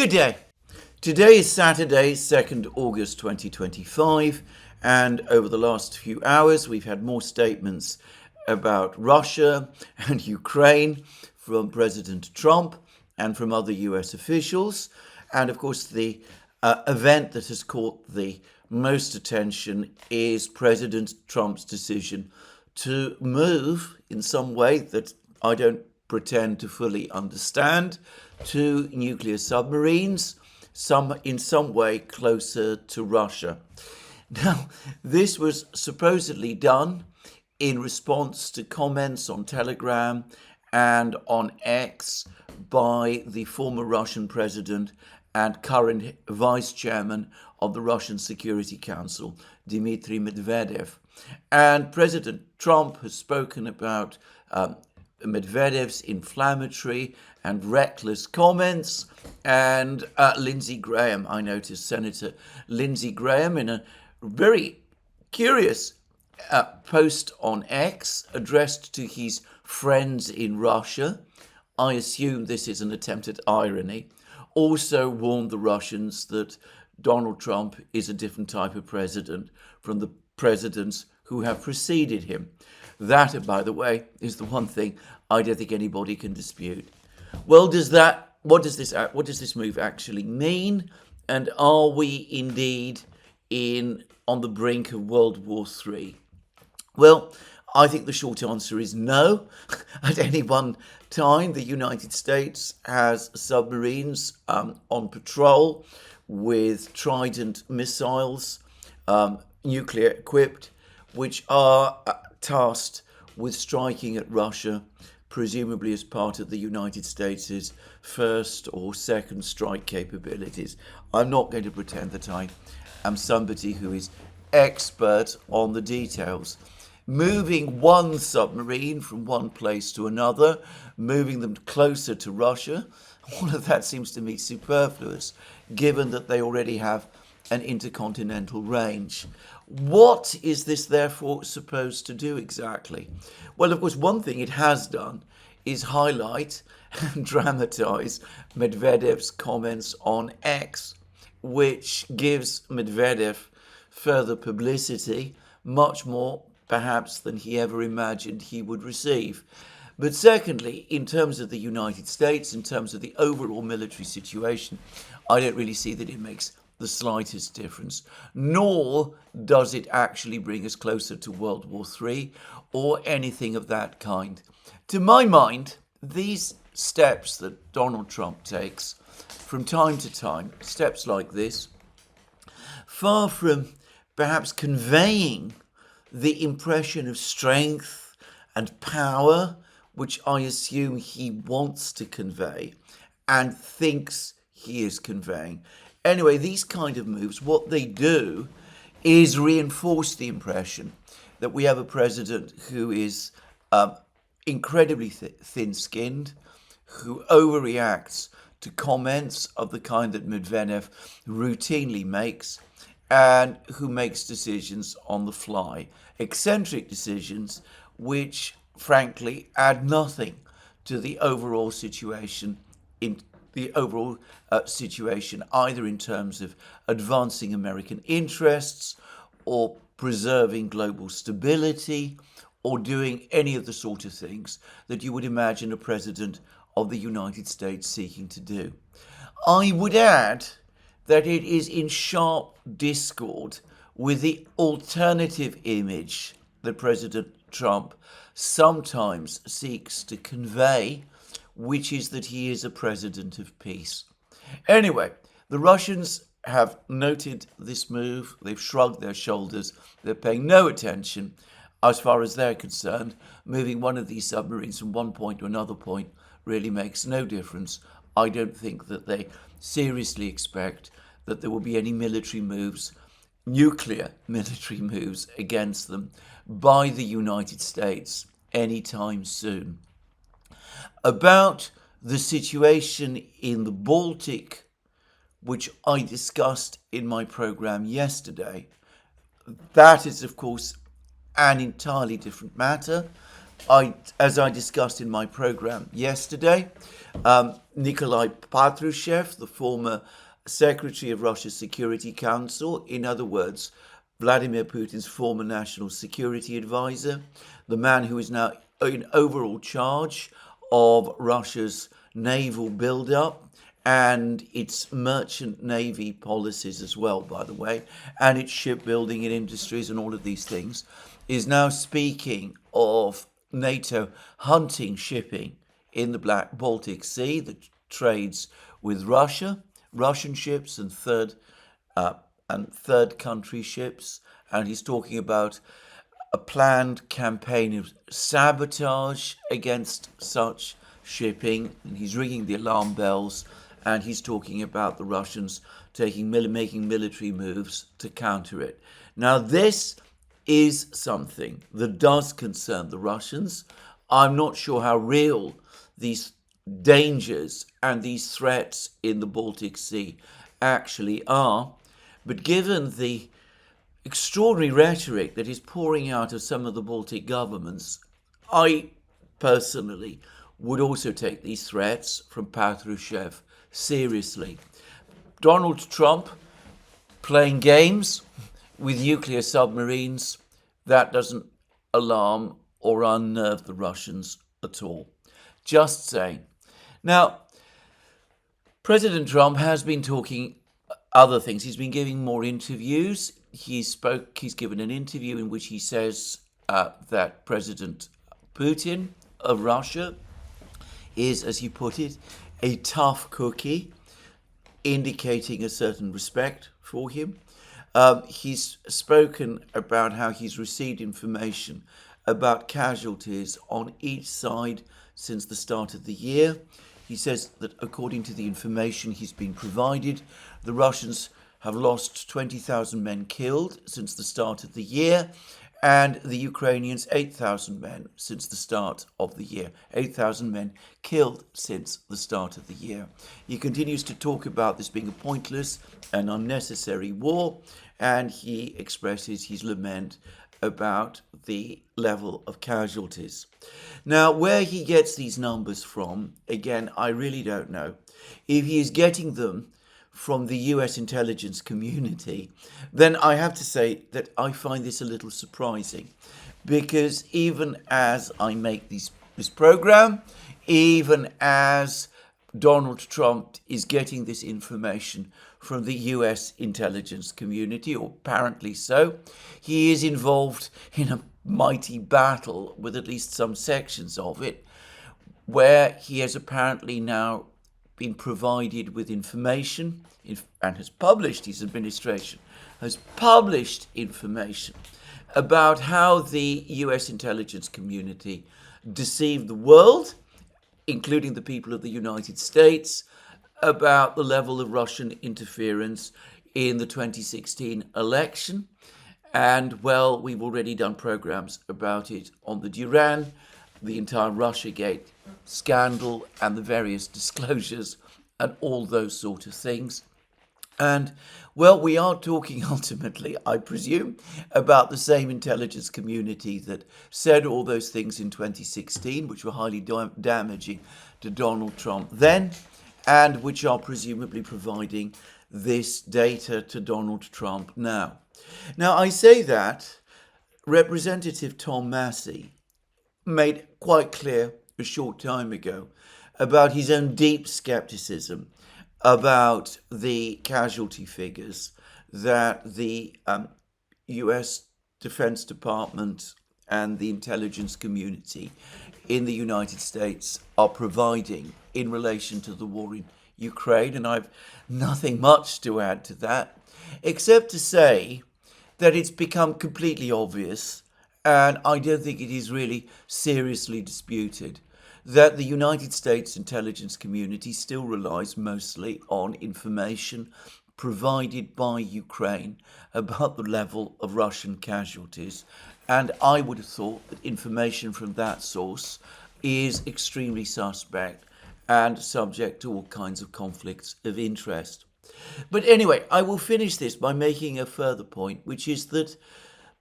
Good day. Today is Saturday, 2nd August 2025, and over the last few hours we've had more statements about Russia and Ukraine from President Trump and from other US officials. And of course, the event that has caught the most attention is President Trump's decision to move in some way that I don't pretend to fully understand, to nuclear submarines, in some way closer to Russia. Now, this was supposedly done in response to comments on Telegram and on X by the former Russian president and current vice chairman of the Russian Security Council, Dmitry Medvedev. And President Trump has spoken about Medvedev's inflammatory and reckless comments, and Lindsey Graham, I noticed Senator Lindsey Graham, in a very curious post on X addressed to his friends in Russia, I assume this is an attempt at irony, also warned the Russians that Donald Trump is a different type of president from the presidents who have preceded him. That, by the way, is the one thing I don't think anybody can dispute. Well, what does this move actually mean? And are we indeed on the brink of World War III? Well, I think the short answer is no. At any one time, the United States has submarines on patrol with Trident missiles, nuclear equipped, which are tasked with striking at Russia, presumably as part of the United States' first or second strike capabilities. I'm not going to pretend that I am somebody who is expert on the details. Moving one submarine from one place to another, moving them closer to Russia, all of that seems to me superfluous, given that they already have an intercontinental range. What is this therefore supposed to do exactly? Well, of course, one thing it has done is highlight and dramatize Medvedev's comments on X, which gives Medvedev further publicity, much more perhaps than he ever imagined he would receive. But secondly, in terms of the United States, in terms of the overall military situation, I don't really see that it makes the slightest difference, nor does it actually bring us closer to World War III or anything of that kind. To my mind, these steps that Donald Trump takes from time to time, steps like this, far from perhaps conveying the impression of strength and power, which I assume he wants to convey and thinks he is conveying. Anyway, these kind of moves, what they do is reinforce the impression that we have a president who is incredibly thin-skinned, who overreacts to comments of the kind that Medvedev routinely makes, and who makes decisions on the fly, eccentric decisions which, frankly, add nothing to the overall situation either in terms of advancing American interests or preserving global stability or doing any of the sort of things that you would imagine a president of the United States seeking to do. I would add that it is in sharp discord with the alternative image that President Trump sometimes seeks to convey, which is that he is a president of peace. Anyway, the Russians have noted this move. They've shrugged their shoulders. They're paying no attention. As far as they're concerned, moving one of these submarines from one point to another point really makes no difference. I don't think that they seriously expect that there will be any military moves, nuclear military moves against them by the United States anytime soon. About the situation in the Baltic, which I discussed in my program yesterday, that is, of course, an entirely different matter. As I discussed in my program yesterday, Nikolai Patrushev, the former secretary of Russia's Security Council, in other words, Vladimir Putin's former national security advisor, the man who is now in overall charge of Russia's naval build-up and its merchant navy policies as well, by the way, and its shipbuilding and industries and all of these things, is now speaking of NATO hunting shipping in the Baltic Sea that trades with Russia, Russian ships and third country ships, and he's talking about a planned campaign of sabotage against such shipping, and he's ringing the alarm bells, and he's talking about the Russians making military moves to counter it. Now, this is something that does concern the Russians. I'm not sure how real these dangers and these threats in the Baltic Sea actually are, but given the extraordinary rhetoric that is pouring out of some of the Baltic governments, I personally would also take these threats from Patrushev seriously. Donald Trump playing games with nuclear submarines, that doesn't alarm or unnerve the Russians at all. Just saying. Now, President Trump has been talking other things. He's been giving more interviews. He's given an interview in which he says that President Putin of Russia is, as he put it, a tough cookie, indicating a certain respect for him. He's spoken about how he's received information about casualties on each side since the start of the year. He says that according to the information he's been provided, the Russians have lost 20,000 men killed since the start of the year, and the Ukrainians 8,000 men since the start of the year. 8,000 men killed since the start of the year. He continues to talk about this being a pointless and unnecessary war, and he expresses his lament about the level of casualties. Now, where he gets these numbers from, again, I really don't know. If he is getting them from the US intelligence community, then I have to say that I find this a little surprising, because even as I make this program, even as Donald Trump is getting this information from the US intelligence community, or apparently so, he is involved in a mighty battle with at least some sections of it, where he has apparently now been provided with information and has published, his administration has published information about how the US intelligence community deceived the world, including the people of the United States, about the level of Russian interference in the 2016 election. And, well, we've already done programs about it on the Duran, the entire Russiagate scandal and the various disclosures and all those sort of things. And, well, we are talking ultimately, I presume, about the same intelligence community that said all those things in 2016, which were highly damaging to Donald Trump then, and which are presumably providing this data to Donald Trump now. Now, I say that Representative Tom Massey made quite clear a short time ago about his own deep skepticism about the casualty figures that the US Defense Department and the intelligence community in the United States are providing in relation to the war in Ukraine. And I've nothing much to add to that, except to say that it's become completely obvious, and I don't think it is really seriously disputed, that the United States intelligence community still relies mostly on information provided by Ukraine about the level of Russian casualties. And I would have thought that information from that source is extremely suspect and subject to all kinds of conflicts of interest. But anyway, I will finish this by making a further point, which is that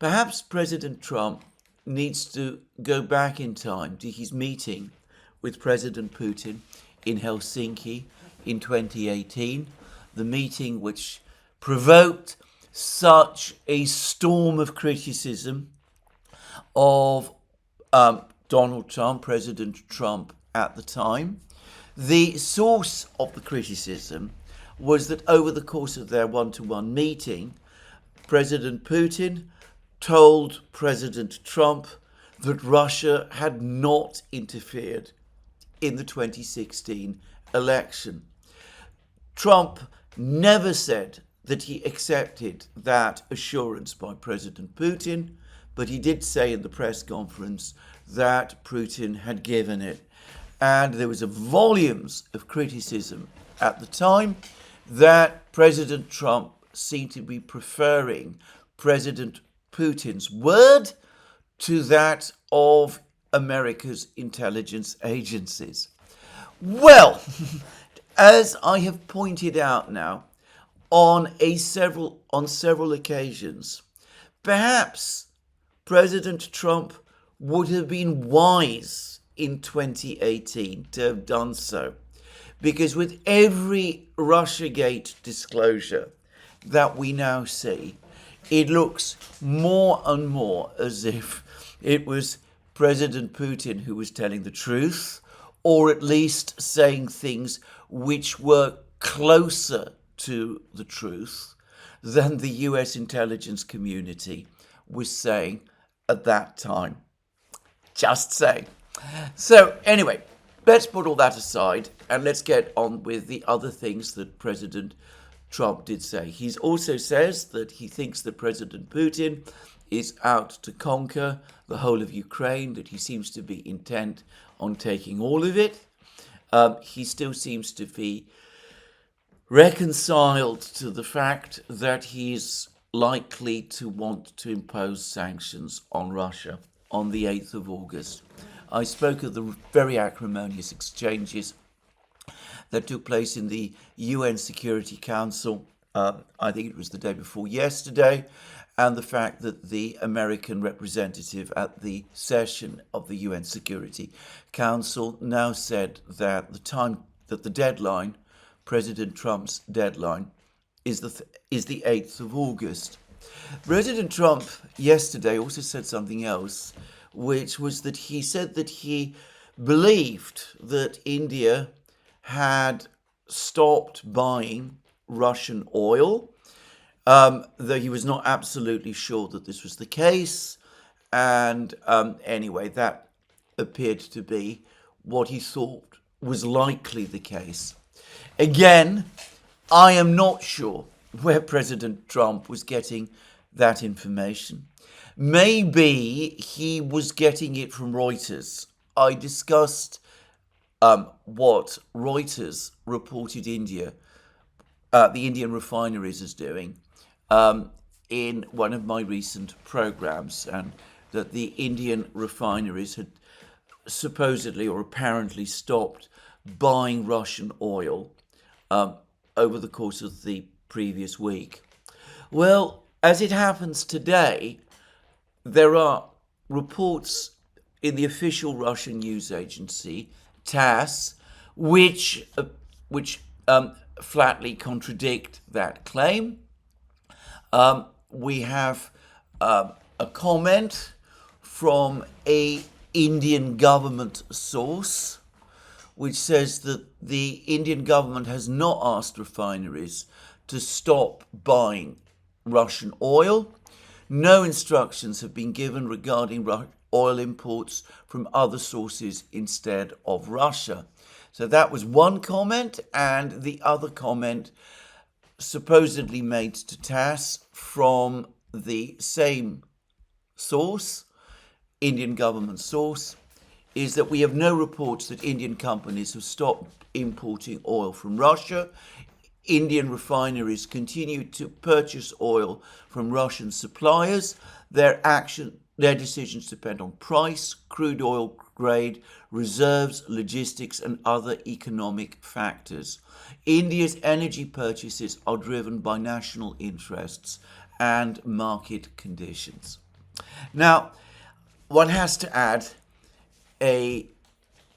perhaps President Trump needs to go back in time to his meeting with President Putin in Helsinki in 2018, the meeting which provoked such a storm of criticism of Donald Trump, President Trump at the time. The source of the criticism was that over the course of their one-to-one meeting, President Putin told President Trump that Russia had not interfered in the 2016 election. Trump never said that he accepted that assurance by President Putin, but he did say in the press conference that Putin had given it. And there was volumes of criticism at the time that President Trump seemed to be preferring President Putin's word to that of America's intelligence agencies. Well, as I have pointed out now on several occasions, perhaps President Trump would have been wise in 2018 to have done so, because with every Russiagate disclosure that we now see, it looks more and more as if it was President Putin who was telling the truth, or at least saying things which were closer to the truth than the US intelligence community was saying at that time. Just saying. So anyway, let's put all that aside and let's get on with the other things that President Trump did say. He also says that he thinks that President Putin is out to conquer the whole of Ukraine, that he seems to be intent on taking all of it. He still seems to be reconciled to the fact that he's likely to want to impose sanctions on Russia on the 8th of August. I spoke of the very acrimonious exchanges that took place in the UN Security Council, I think it was the day before yesterday, and the fact that the American representative at the session of the UN Security Council now said that the deadline, President Trump's deadline, is the 8th of August. President Trump yesterday also said something else, which was that he said that he believed that India had stopped buying Russian oil, though he was not absolutely sure that this was the case. And anyway, that appeared to be what he thought was likely the case. Again, I am not sure where President Trump was getting that information. Maybe he was getting it from Reuters. I discussed what Reuters reported the Indian refineries is doing in one of my recent programs, and that the Indian refineries had supposedly or apparently stopped buying Russian oil over the course of the previous week. Well, as it happens today, there are reports in the official Russian news agency, TASS, which flatly contradict that claim. We have a comment from a Indian government source which says that the Indian government has not asked refineries to stop buying Russian oil. No instructions have been given regarding oil imports from other sources instead of Russia. So that was one comment, and the other comment supposedly made to TASS from the same source, Indian government source, is that we have no reports that Indian companies have stopped importing oil from Russia. Indian refineries continue to purchase oil from Russian suppliers. Their decisions depend on price, crude oil grade, reserves, logistics, and other economic factors. India's energy purchases are driven by national interests and market conditions. Now, one has to add a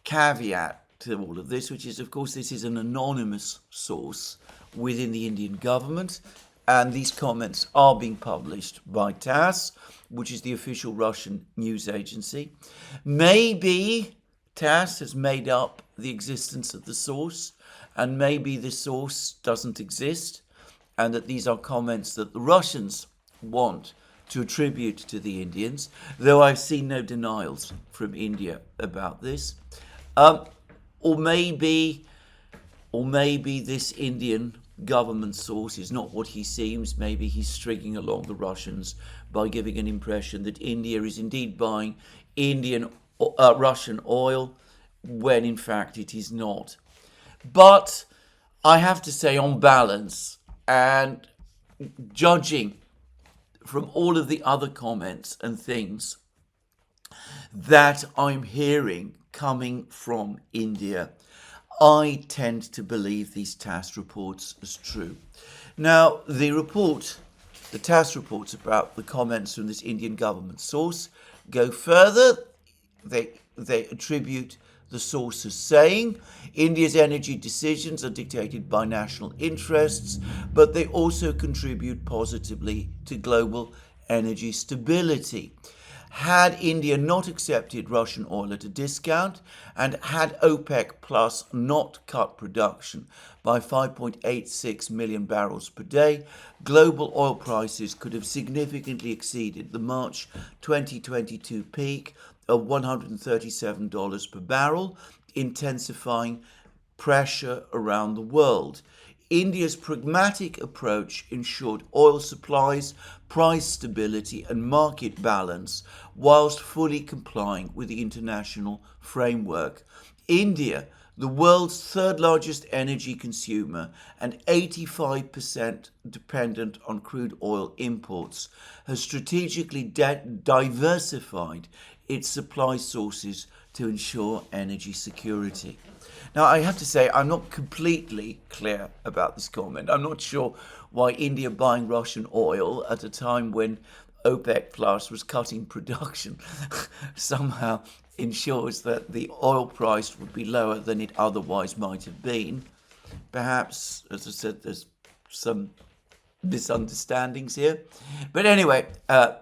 caveat to all of this, which is, of course, this is an anonymous source within the Indian government, and these comments are being published by TASS, which is the official Russian news agency. Maybe TASS has made up the existence of the source, and maybe the source doesn't exist, and that these are comments that the Russians want to attribute to the Indians, though I've seen no denials from India about this. Or maybe this Indian government source is not what he seems. Maybe he's stringing along the Russians by giving an impression that India is indeed buying Russian oil, when in fact it is not. But I have to say, on balance, and judging from all of the other comments and things that I'm hearing coming from India, I tend to believe these TASS reports as true. Now, the TASS reports about the comments from this Indian government source go further. They attribute the source as saying India's energy decisions are dictated by national interests, but they also contribute positively to global energy stability. Had India not accepted Russian oil at a discount, and had OPEC Plus not cut production by 5.86 million barrels per day, global oil prices could have significantly exceeded the March 2022 peak of $137 per barrel, intensifying pressure around the world. India's pragmatic approach ensured oil supplies, price stability and market balance whilst fully complying with the international framework. India, the world's third largest energy consumer and 85% dependent on crude oil imports, has strategically diversified its supply sources to ensure energy security. Now, I have to say, I'm not completely clear about this comment. I'm not sure why India buying Russian oil at a time when OPEC Plus was cutting production somehow ensures that the oil price would be lower than it otherwise might have been. Perhaps, as I said, there's some misunderstandings here. But anyway, I'm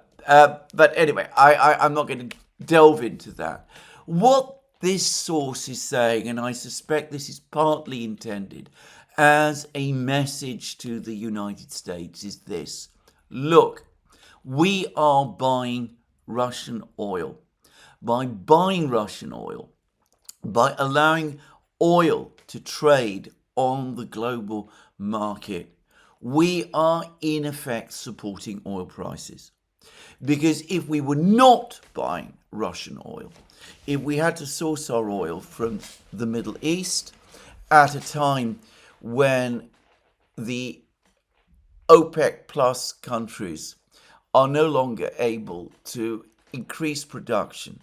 not going to delve into that. What this source is saying, and I suspect this is partly intended as a message to the United States, is this: look, we are buying Russian oil. By buying Russian oil, by allowing oil to trade on the global market, we are in effect supporting oil prices. Because if we were not buying Russian oil, if we had to source our oil from the Middle East at a time when the OPEC Plus countries are no longer able to increase production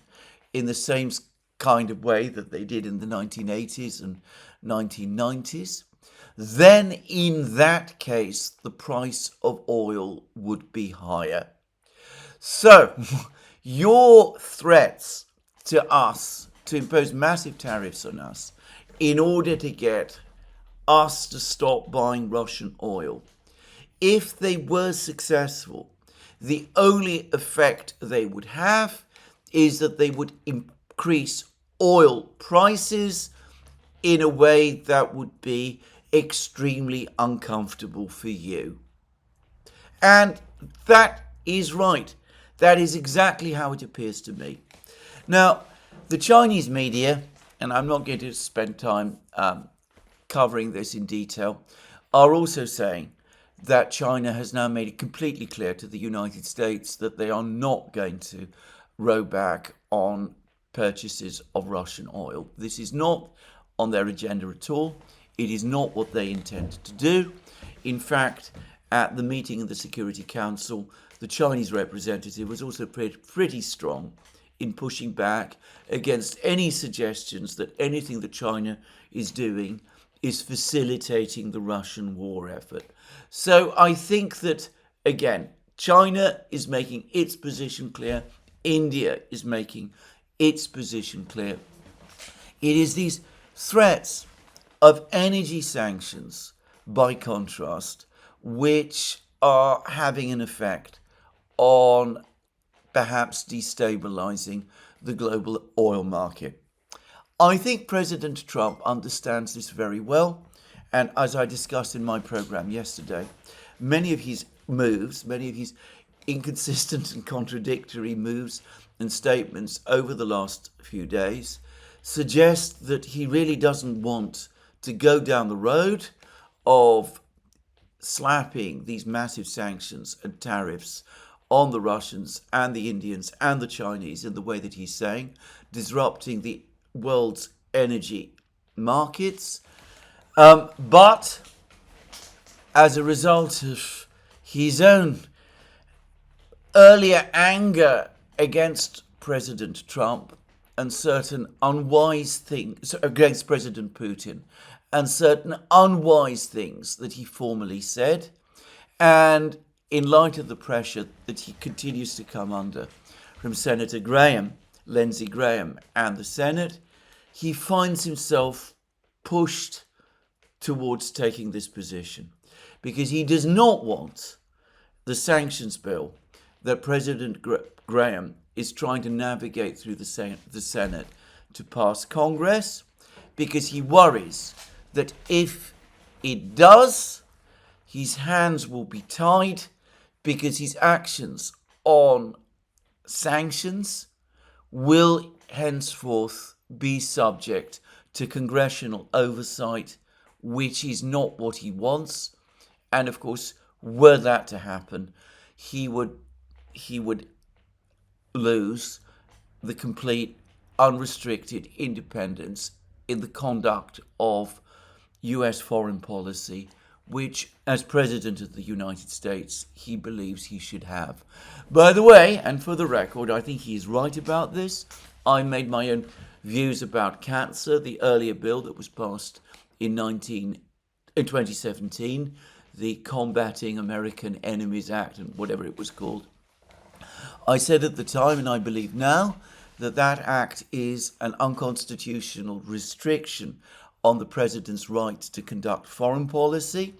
in the same kind of way that they did in the 1980s and 1990s, then in that case, the price of oil would be higher. So, your threats to us to impose massive tariffs on us in order to get us to stop buying Russian oil, if they were successful, the only effect they would have is that they would increase oil prices in a way that would be extremely uncomfortable for you. And that is right. That is exactly how it appears to me. Now, the Chinese media, and I'm not going to spend time covering this in detail, are also saying that China has now made it completely clear to the United States that they are not going to row back on purchases of Russian oil. This is not on their agenda at all. It is not what they intend to do. In fact, at the meeting of the Security Council, the Chinese representative was also pretty strong in pushing back against any suggestions that anything that China is doing is facilitating the Russian war effort. So I think that, again, China is making its position clear. India is making its position clear. It is these threats of energy sanctions, by contrast, which are having an effect on perhaps destabilizing the global oil market. I think President Trump understands this very well, and as I discussed in my program yesterday, many of his moves, many of his inconsistent and contradictory moves and statements over the last few days suggest that he really doesn't want to go down the road of slapping these massive sanctions and tariffs on the Russians and the Indians and the Chinese in the way that he's saying, disrupting the world's energy markets. But as a result of his own earlier anger against President Trump and certain unwise things against President Putin and certain unwise things that he formerly said, and in light of the pressure that he continues to come under from Senator Lindsey Graham, and the Senate, he finds himself pushed towards taking this position because he does not want the sanctions bill that President Graham is trying to navigate through the Senate to pass Congress, because he worries that if it does, his hands will be tied because his actions on sanctions will henceforth be subject to congressional oversight, which is not what he wants. And of course, were that to happen, he would lose the complete unrestricted independence in the conduct of US foreign policy, which, as President of the United States, he believes he should have. By the way, and for the record, I think he is right about this. I made my own views about cancer, the earlier bill that was passed in 2017, the Combating American Enemies Act, and whatever it was called. I said at the time, and I believe now, that that act is an unconstitutional restriction on the president's right to conduct foreign policy.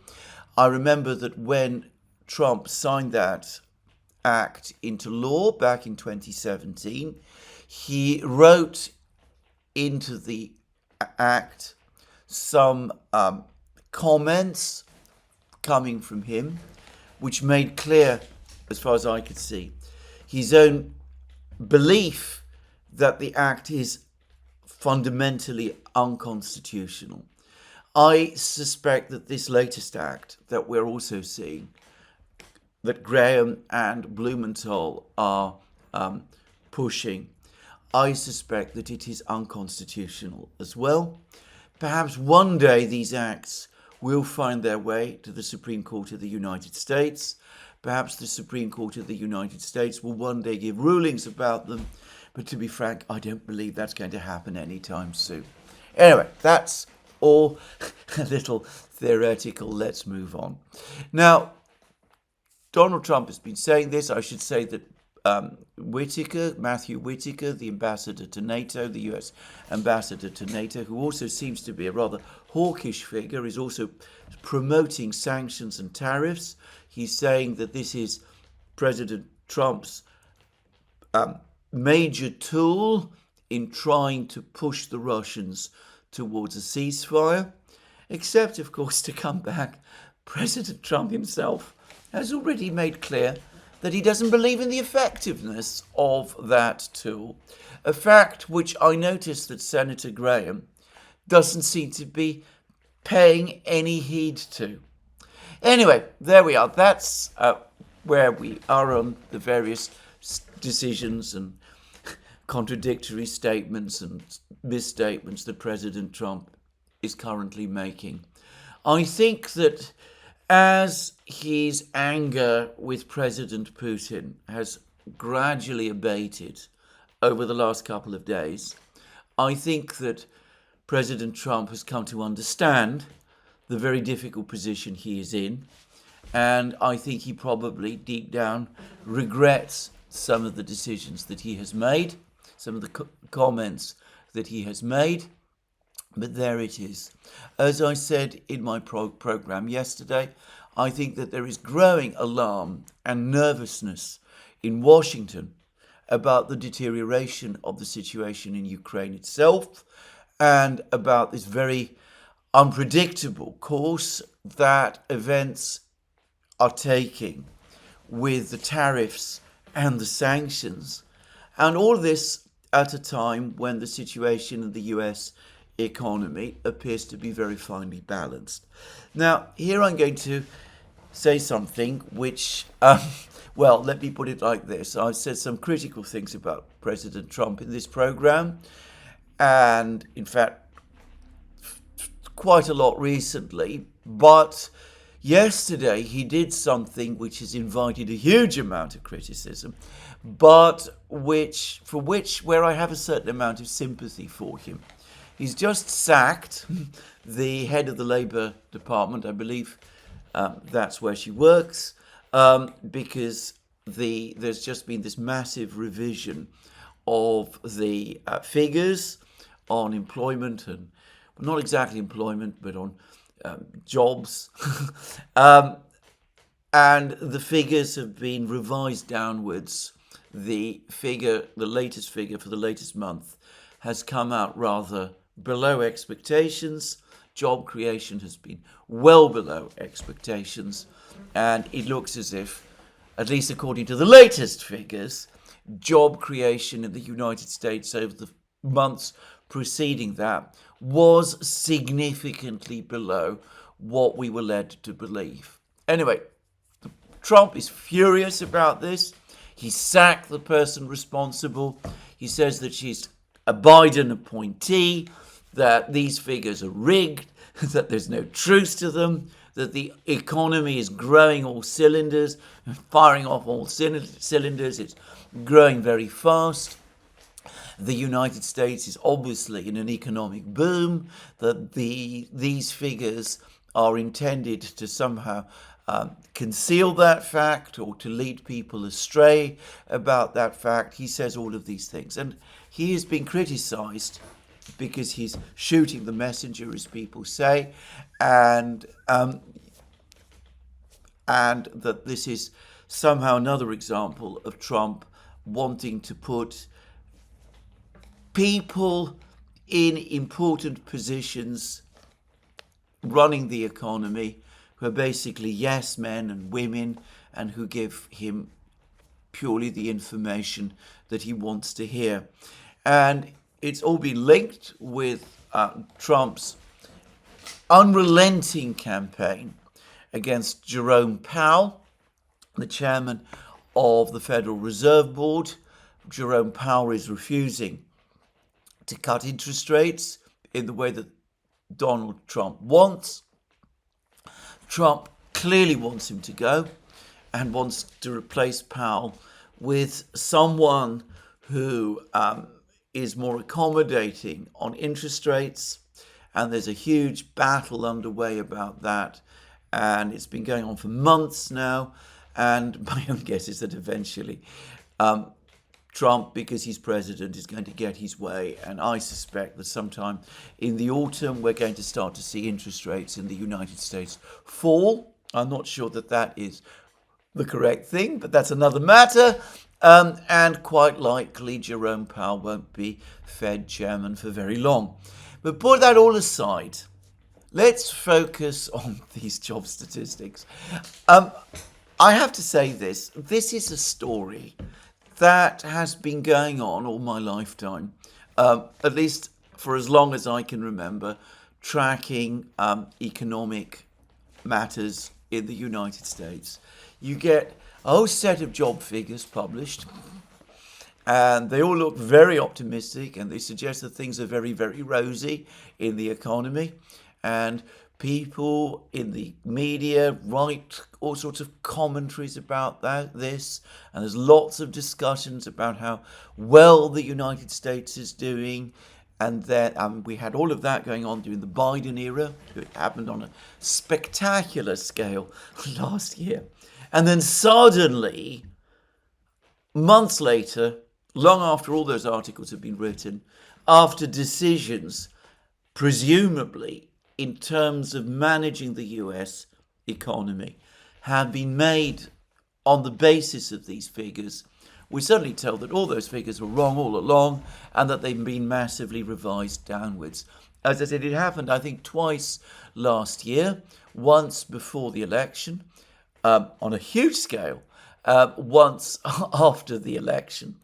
I remember that when Trump signed that act into law back in 2017, he wrote into the act some comments coming from him, which made clear, as far as I could see, his own belief that the act is fundamentally unconstitutional. I suspect that this latest act that we're also seeing, that Graham and Blumenthal are pushing, I suspect that it is unconstitutional as well. Perhaps one day these acts will find their way to the Supreme Court of the United States. Perhaps the Supreme Court of the United States will one day give rulings about them. But to be frank, I don't believe that's going to happen anytime soon. Anyway, that's all a little theoretical. Let's move on. Now, Donald Trump has been saying this. I should say that Matthew Whitaker, the ambassador to NATO, the US ambassador to NATO, who also seems to be a rather hawkish figure, is also promoting sanctions and tariffs. He's saying that this is President Trump's major tool in trying to push the Russians towards a ceasefire. Except, of course, to come back, President Trump himself has already made clear that he doesn't believe in the effectiveness of that tool, a fact which I noticed that Senator Graham doesn't seem to be paying any heed to. Anyway, there we are. That's where we are on the various decisions and contradictory statements and misstatements that President Trump is currently making. I think that as his anger with President Putin has gradually abated over the last couple of days, I think that President Trump has come to understand the very difficult position he is in, and I think he probably deep down regrets some of the decisions that he has made, some of the comments that he has made, But there it is. As I said in my program yesterday, I think that there is growing alarm and nervousness in Washington about the deterioration of the situation in Ukraine itself and about this very unpredictable course that events are taking with the tariffs and the sanctions. And all this at a time when the situation in the US economy appears to be very finely balanced. Now, here I'm going to say something which, well, let me put it like this. I've said some critical things about President Trump in this program, and in fact, quite a lot recently, but yesterday he did something which has invited a huge amount of criticism, but where I have a certain amount of sympathy for him. He's just sacked the head of the Labour Department, I believe that's where she works, because there's just been this massive revision of the figures on employment and not exactly employment, but on jobs. And the figures have been revised downwards. The latest figure for the latest month has come out rather below expectations. Job creation has been well below expectations. And it looks as if, at least according to the latest figures, job creation in the United States over the months preceding that was significantly below what we were led to believe. Anyway, Trump is furious about this. He sacked the person responsible. He says that she's a Biden appointee, that these figures are rigged, that there's no truth to them, that the economy is growing all cylinders, firing off all cylinders. It's growing very fast. The United States is obviously in an economic boom, that these figures are intended to somehow conceal that fact or to lead people astray about that fact. He says all of these things. And he has been criticized because he's shooting the messenger, as people say, and that this is somehow another example of Trump wanting to put people in important positions running the economy who are basically yes men and women and who give him purely the information that he wants to hear. And it's all been linked with Trump's unrelenting campaign against Jerome Powell, the chairman of the Federal Reserve Board. Jerome Powell is refusing to cut interest rates in the way that Donald Trump wants. Trump clearly wants him to go and wants to replace Powell with someone who is more accommodating on interest rates. And there's a huge battle underway about that. And it's been going on for months now. And my own guess is that eventually Trump, because he's president, is going to get his way. And I suspect that sometime in the autumn, we're going to start to see interest rates in the United States fall. I'm not sure that that is the correct thing, but that's another matter. And quite likely, Jerome Powell won't be Fed chairman for very long. But put that all aside, let's focus on these job statistics. I have to say this is a story that has been going on all my lifetime, at least for as long as I can remember, tracking economic matters in the United States. You get a whole set of job figures published, and they all look very optimistic, and they suggest that things are very, very rosy in the economy. And people in the media write all sorts of commentaries about this, and there's lots of discussions about how well the United States is doing. And then we had all of that going on during the Biden era. It happened on a spectacular scale last year. And then suddenly, months later, long after all those articles have been written, after decisions presumably in terms of managing the US economy, have been made on the basis of these figures. We're certainly told that all those figures were wrong all along and that they've been massively revised downwards. As I said, it happened, I think, twice last year, once before the election, on a huge scale, once after the election.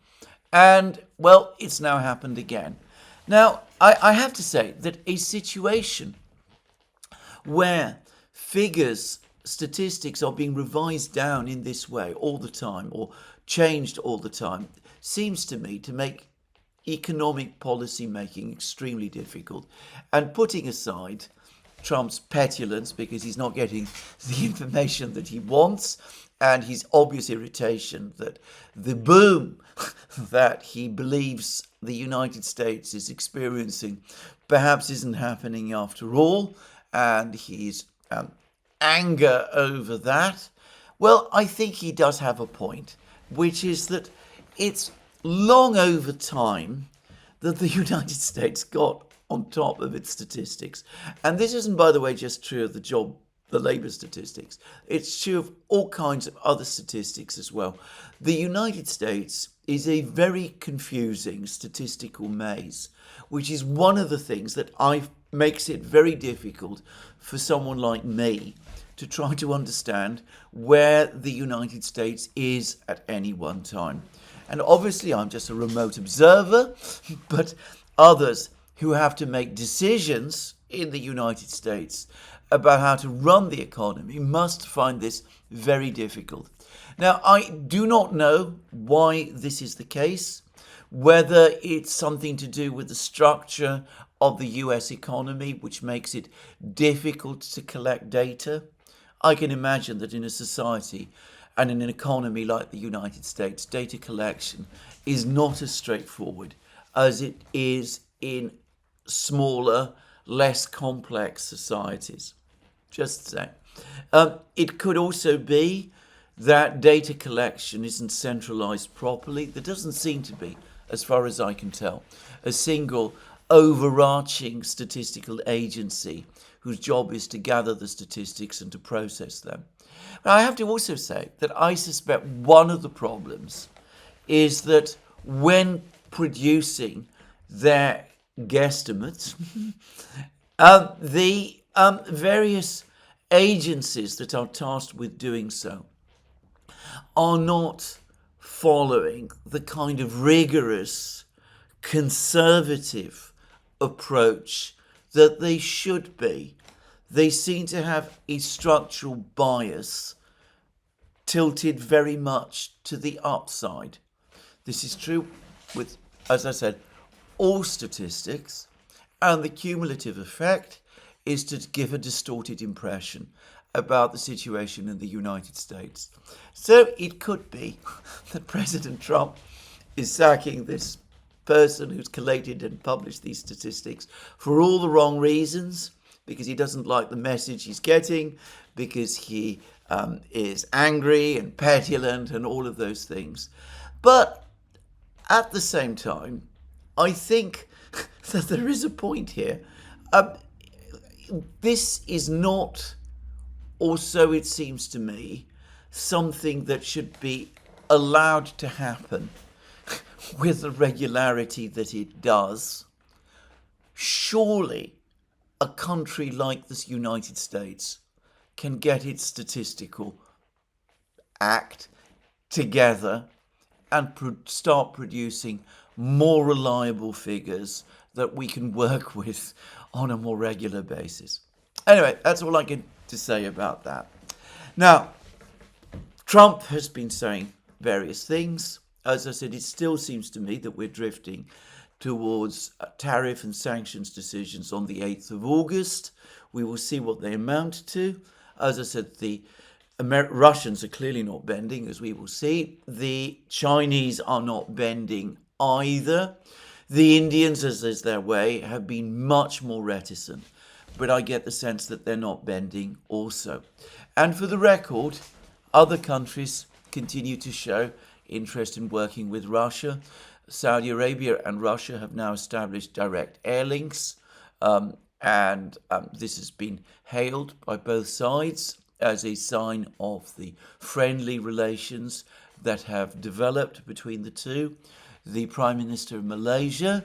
And, well, it's now happened again. Now, I have to say that a situation where figures, statistics are being revised down in this way all the time or changed all the time seems to me to make economic policy making extremely difficult. And putting aside Trump's petulance because he's not getting the information that he wants and his obvious irritation that the boom that he believes the United States is experiencing perhaps isn't happening after all, and his anger over that, well, I think he does have a point, which is that it's long over time that the United States got on top of its statistics. And this isn't, by the way, just true of the labour statistics. It's true of all kinds of other statistics as well. The United States is a very confusing statistical maze, which is one of the things that makes it very difficult for someone like me to try to understand where the United States is at any one time. And obviously I'm just a remote observer, but others who have to make decisions in the United States about how to run the economy must find this very difficult. Now, I do not know why this is the case, whether it's something to do with the structure of the US economy, which makes it difficult to collect data. I can imagine that in a society and in an economy like the United States, data collection is not as straightforward as it is in smaller, less complex societies. Just saying. It could also be that data collection isn't centralized properly. There doesn't seem to be, as far as I can tell, a single overarching statistical agency whose job is to gather the statistics and to process them. But I have to also say that I suspect one of the problems is that when producing their guesstimates, the various agencies that are tasked with doing so are not following the kind of rigorous, conservative approach that they should be. They seem to have a structural bias tilted very much to the upside. This is true with, as I said, all statistics, and the cumulative effect is to give a distorted impression about the situation in the United States. So it could be that President Trump is sacking this person who's collated and published these statistics for all the wrong reasons, because he doesn't like the message he's getting, because he is angry and petulant and all of those things. But at the same time, I think that there is a point here. This is not, or so it seems to me, something that should be allowed to happen with the regularity that it does. Surely a country like the United States can get its statistical act together and start producing more reliable figures that we can work with on a more regular basis. Anyway, that's all I get to say about that. Now, Trump has been saying various things. As I said, it still seems to me that we're drifting towards tariff and sanctions decisions on the 8th of August. We will see what they amount to. As I said, the Russians are clearly not bending, as we will see. The Chinese are not bending either. The Indians, as is their way, have been much more reticent. But I get the sense that they're not bending also. And for the record, other countries continue to show interest in working with Russia. Saudi Arabia and Russia have now established direct air links. And this has been hailed by both sides as a sign of the friendly relations that have developed between the two. The Prime Minister of Malaysia,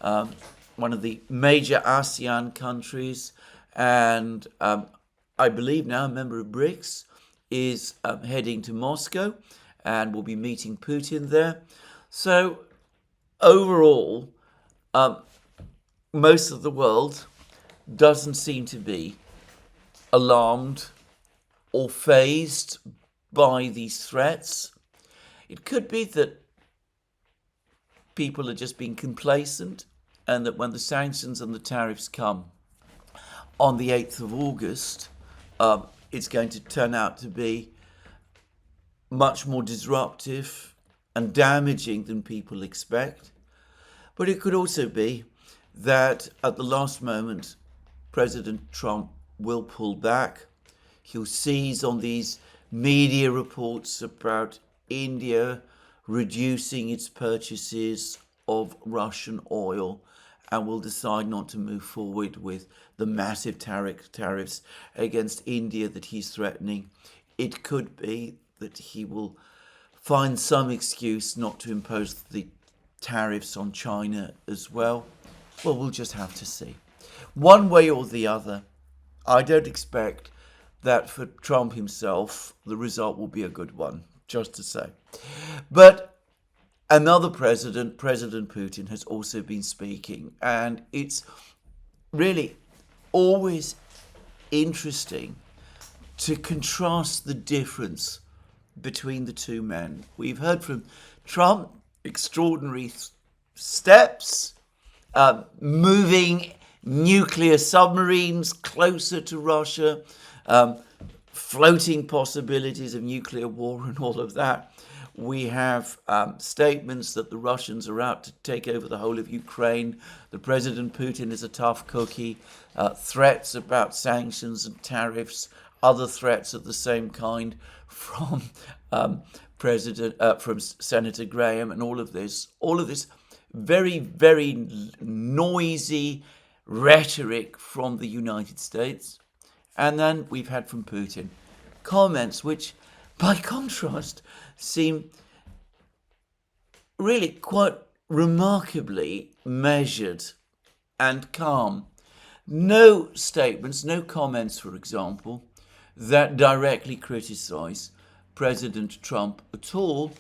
one of the major ASEAN countries, and I believe now a member of BRICS, is heading to Moscow and will be meeting Putin there. So overall, most of the world doesn't seem to be alarmed or fazed by these threats. It could be that people are just being complacent, and that when the sanctions and the tariffs come on the 8th of August, it's going to turn out to be much more disruptive and damaging than people expect. But it could also be that at the last moment, President Trump will pull back. He'll seize on these media reports about India reducing its purchases of Russian oil, and will decide not to move forward with the massive tariffs against India that he's threatening. It could be that he will find some excuse not to impose the tariffs on China as well. Well, we'll just have to see. One way or the other, I don't expect that for Trump himself, the result will be a good one, just to say. But another president, President Putin, has also been speaking, and it's really always interesting to contrast the difference between the two men. We've heard from Trump extraordinary steps, moving nuclear submarines closer to Russia, floating possibilities of nuclear war and all of that. We have statements that the Russians are out to take over the whole of Ukraine. The President Putin is a tough cookie. Threats about sanctions and tariffs, other threats of the same kind from from Senator Graham, and all of this very, very noisy rhetoric from the United States. And then we've had from Putin comments which, by contrast, seem really quite remarkably measured and calm. No statements, no comments, for example, that directly criticize President Trump at all,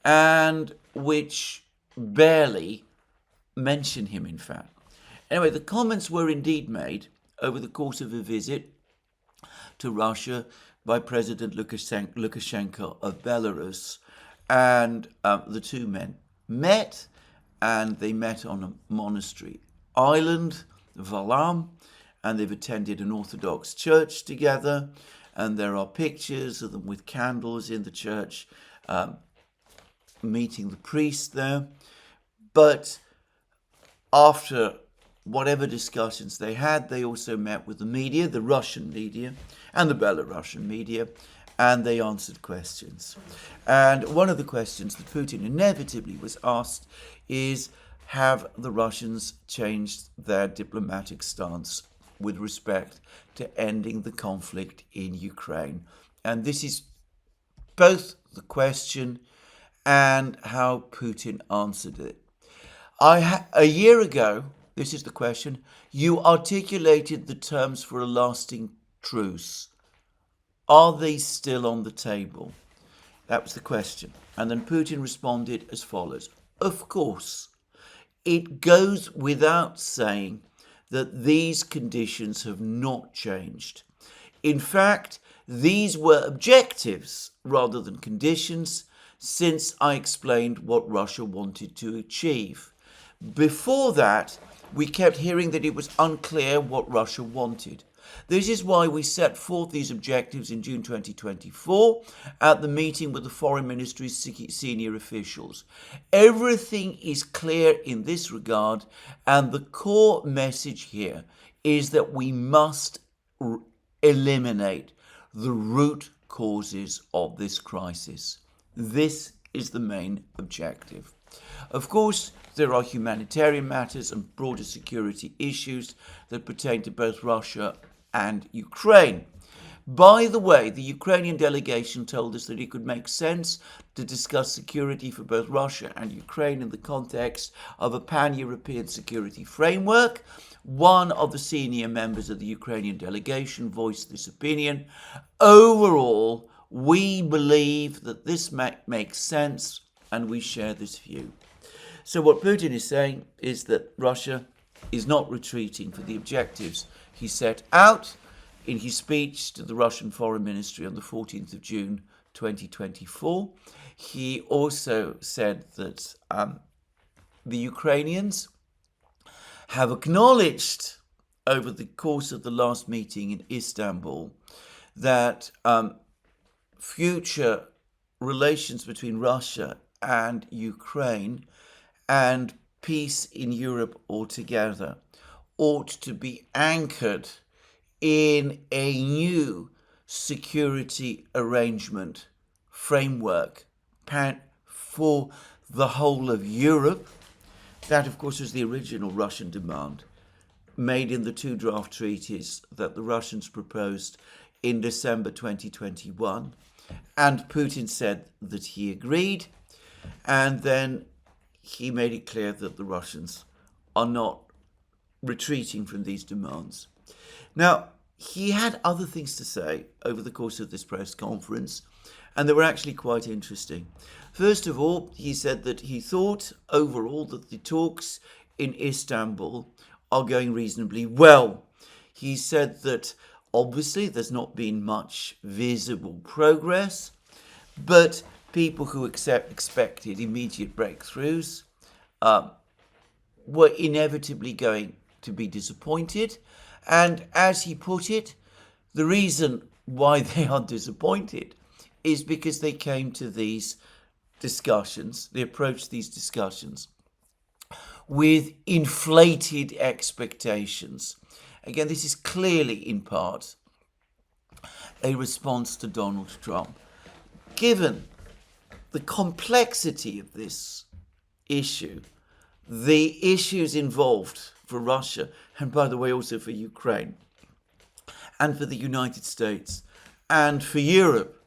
and which barely mention him, in fact. Anyway, the comments were indeed made over the course of a visit to Russia by President Lukashenko of Belarus, and the two men met, and they met on a monastery island, Valam, and they've attended an Orthodox church together, and there are pictures of them with candles in the church, meeting the priest there. But after whatever discussions they had, they also met with the media, the Russian media and the Belarusian media, and they answered questions. And one of the questions that Putin inevitably was asked is, have the Russians changed their diplomatic stance with respect to ending the conflict in Ukraine? And this is both the question and how Putin answered it. A year ago, this is the question, you articulated the terms for a lasting truce. Are they still on the table? That was the question. And then Putin responded as follows. Of course, it goes without saying that these conditions have not changed. In fact, these were objectives rather than conditions, since I explained what Russia wanted to achieve. Before that, we kept hearing that it was unclear what Russia wanted. This is why we set forth these objectives in June 2024 at the meeting with the Foreign Ministry's senior officials. Everything is clear in this regard, and the core message here is that we must eliminate the root causes of this crisis. This is the main objective. Of course, there are humanitarian matters and broader security issues that pertain to both Russia and Ukraine. By the way, the Ukrainian delegation told us that it could make sense to discuss security for both Russia and Ukraine in the context of a pan-European security framework. One of the senior members of the Ukrainian delegation voiced this opinion. Overall, we believe that this makes sense, and we share this view. So what Putin is saying is that Russia is not retreating for the objectives he set out in his speech to the Russian Foreign Ministry on the 14th of June 2024. He also said that the Ukrainians have acknowledged over the course of the last meeting in Istanbul that future relations between Russia and Ukraine and peace in Europe altogether ought to be anchored in a new security arrangement framework for the whole of Europe. That, of course, was the original Russian demand, made in the two draft treaties that the Russians proposed in December 2021. And Putin said that he agreed, and then he made it clear that the Russians are not retreating from these demands. Now, he had other things to say over the course of this press conference, and they were actually quite interesting. First of all, he said that he thought overall that the talks in Istanbul are going reasonably well. He said that obviously there's not been much visible progress, but people who expected immediate breakthroughs were inevitably going to be disappointed. And as he put it, the reason why they are disappointed is because they came to these discussions, they approached these discussions with inflated expectations. Again, this is clearly in part a response to Donald Trump. Given the complexity of this issue, the issues involved for Russia, and by the way also for Ukraine, and for the United States, and for Europe,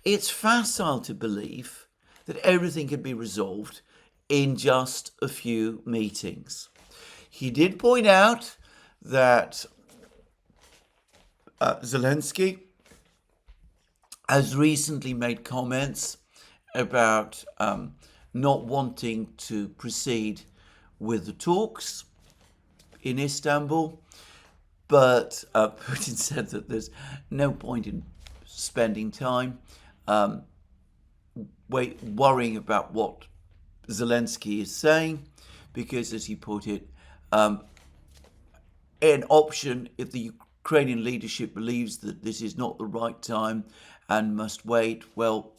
it's facile to believe that everything can be resolved in just a few meetings. He did point out that Zelensky has recently made comments about not wanting to proceed with the talks in Istanbul, but Putin said that there's no point in spending time worrying about what Zelensky is saying, because, as he put it, an option if the Ukrainian leadership believes that this is not the right time and must wait, well,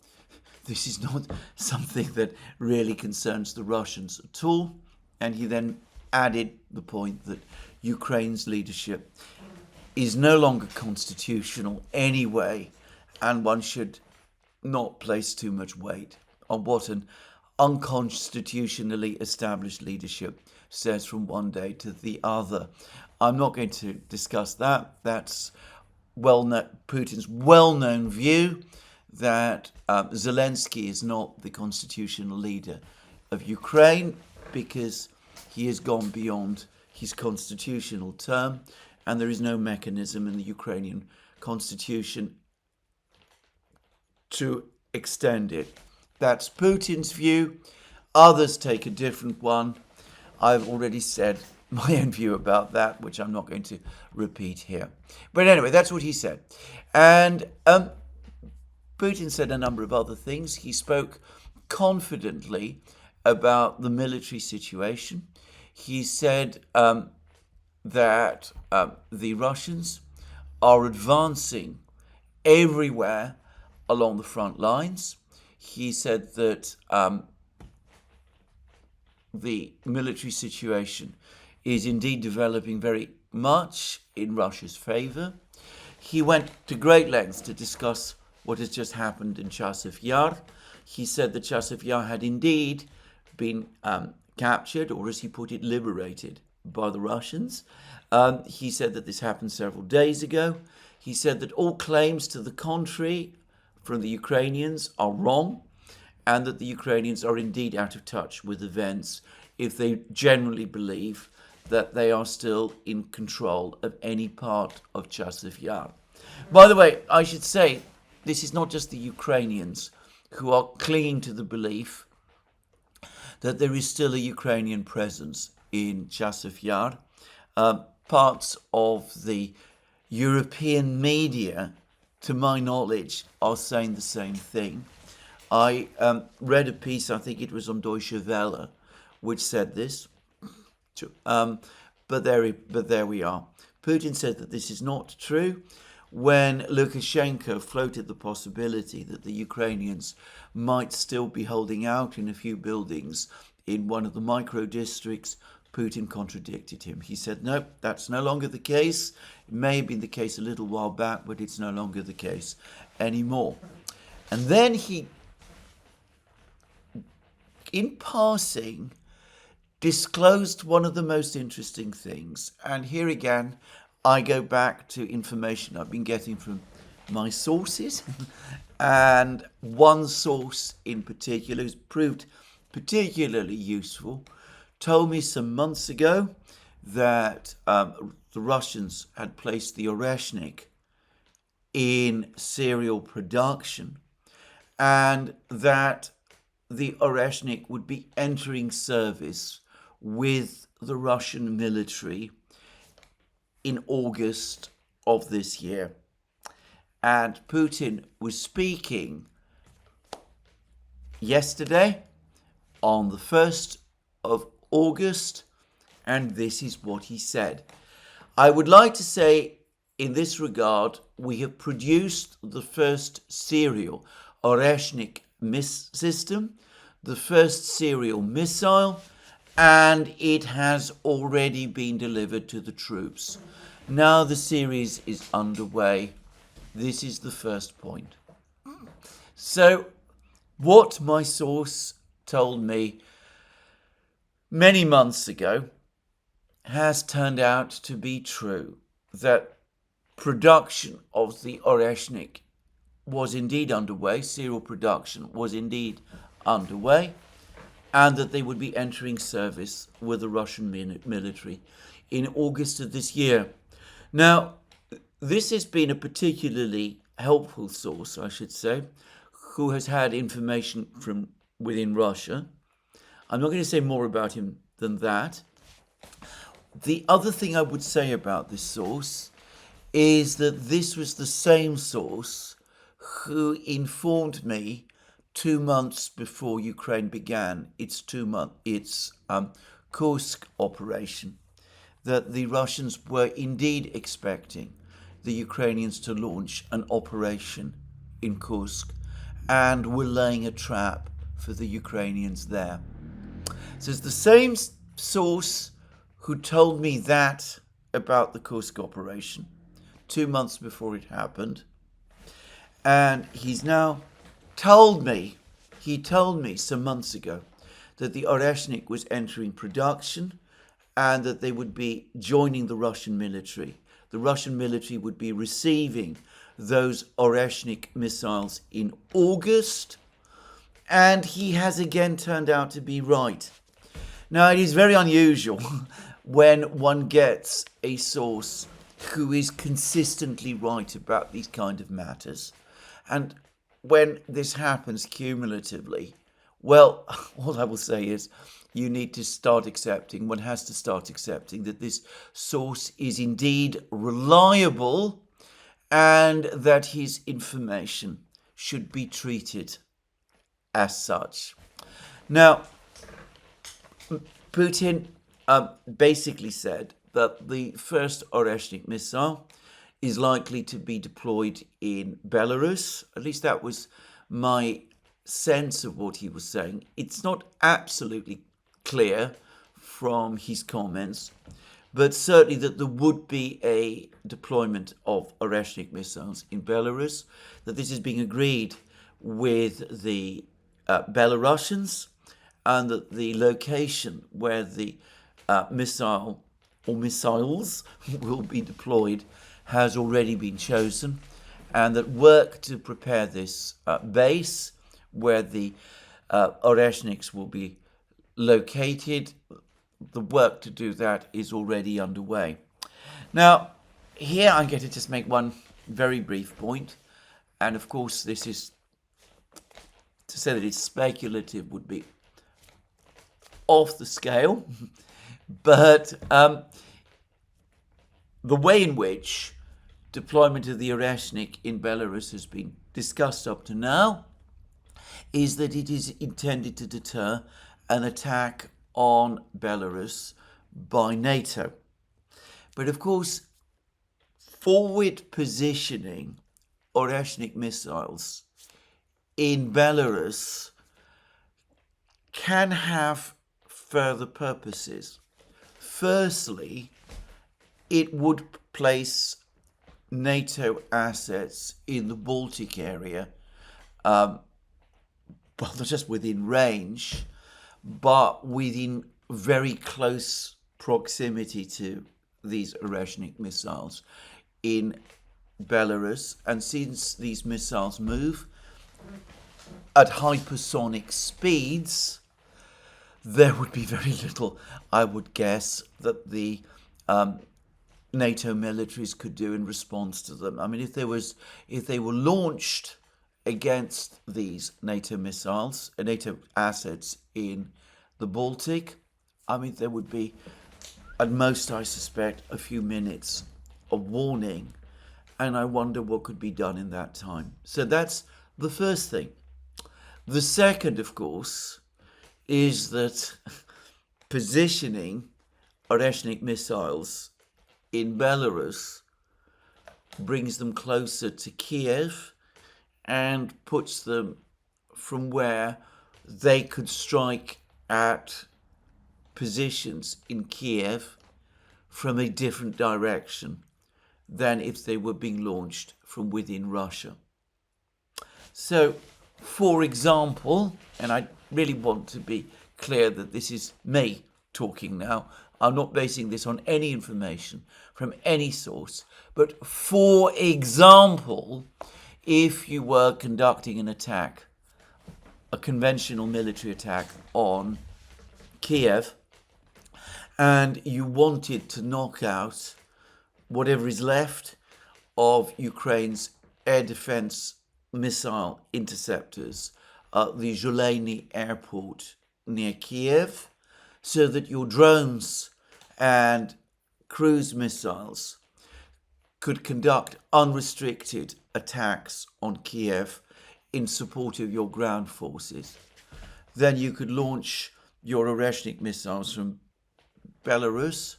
this is not something that really concerns the Russians at all. And he then added the point that Ukraine's leadership is no longer constitutional anyway, and one should not place too much weight on what an unconstitutionally established leadership says from one day to the other. I'm not going to discuss that. That's Putin's well-known view that Zelensky is not the constitutional leader of Ukraine because he has gone beyond his constitutional term, and there is no mechanism in the Ukrainian constitution to extend it. That's Putin's view. Others take a different one. I've already said my own view about that, which I'm not going to repeat here. But anyway, that's what he said. And Putin said a number of other things. He spoke confidently about the military situation. He said that the Russians are advancing everywhere along the front lines. He said that the military situation is indeed developing very much in Russia's favor. He went to great lengths to discuss what has just happened in Chasiv Yar. He said that Chasiv Yar had indeed been captured, or as he put it, liberated by the Russians. He said that this happened several days ago. He said that all claims to the contrary from the Ukrainians are wrong, and that the Ukrainians are indeed out of touch with events if they generally believe that they are still in control of any part of Chasiv Yar. By the way, I should say, this is not just the Ukrainians who are clinging to the belief that there is still a Ukrainian presence in Chasiv Yar. Parts of the European media, to my knowledge, are saying the same thing. I read a piece, I think it was on Deutsche Welle, which said this. But there we are. Putin said that this is not true. When Lukashenko floated the possibility that the Ukrainians might still be holding out in a few buildings in one of the micro districts, Putin contradicted him. He said, no, that's no longer the case. It may have been the case a little while back, but it's no longer the case anymore. And then he, in passing, disclosed one of the most interesting things. And here again, I go back to information I've been getting from my sources. And one source in particular, who's proved particularly useful, told me some months ago that the Russians had placed the Oreshnik in serial production, and that the Oreshnik would be entering service with the Russian military in August of this year. And Putin was speaking yesterday on the 1st of August, and this is what he said. I would like to say in this regard, we have produced the first serial Oreshnik system, the first serial missile, and it has already been delivered to the troops. Now the series is underway. This is the first point. So what my source told me many months ago has turned out to be true, that production of the Oreshnik was indeed underway, serial production was indeed underway, and that they would be entering service with the Russian military in August of this year. Now, this has been a particularly helpful source, I should say, who has had information from within Russia. I'm not going to say more about him than that. The other thing I would say about this source is that this was the same source who informed me 2 months before Ukraine began its Kursk operation, that the Russians were indeed expecting the Ukrainians to launch an operation in Kursk and were laying a trap for the Ukrainians there. So it's the same source who told me that about the Kursk operation 2 months before it happened. And he's now told me some months ago that the Oreshnik was entering production and that they would be joining the Russian military. The Russian military would be receiving those Oreshnik missiles in August, and he has again turned out to be right. Now, it is very unusual when one gets a source who is consistently right about these kind of matters. And when this happens cumulatively, well, all I will say is you need to start accepting, one has to start accepting that this source is indeed reliable and that his information should be treated as such. Now, Putin basically said that the first Oreshnik missile is likely to be deployed in Belarus. At least that was my sense of what he was saying. It's not absolutely clear from his comments, but certainly that there would be a deployment of Oreshnik missiles in Belarus, that this is being agreed with the Belarusians, and that the location where the missile or missiles will be deployed has already been chosen, and that work to prepare this base where the Oreshniks will be located, the work to do that is already underway. Now, here I'm going to just make one very brief point, and of course this is, to say that it's speculative would be off the scale, but the way in which deployment of the Oreshnik in Belarus has been discussed up to now is that it is intended to deter an attack on Belarus by NATO. But of course, forward positioning Oreshnik missiles in Belarus can have further purposes. Firstly, it would place NATO assets in the Baltic area, well, not just within range, but within very close proximity to these Oreshnik missiles in Belarus. And since these missiles move at hypersonic speeds, there would be very little, I would guess, that the NATO militaries could do in response to them. I mean, if they were launched against these NATO missiles, NATO assets in the Baltic, I mean, there would be, at most, I suspect, a few minutes of warning, and I wonder what could be done in that time. So that's the first thing. The second, of course, is that positioning Oreshnik missiles in Belarus brings them closer to Kiev and puts them from where they could strike at positions in Kiev from a different direction than if they were being launched from within Russia. So, for example, and I really want to be clear that this is me talking now, I'm not basing this on any information from any source, but for example, if you were conducting an attack, a conventional military attack on Kiev, and you wanted to knock out whatever is left of Ukraine's air defense missile interceptors at the Zheleny airport near Kiev, so that your drones and cruise missiles could conduct unrestricted attacks on Kiev in support of your ground forces. Then you could launch your Oreshnik missiles from Belarus,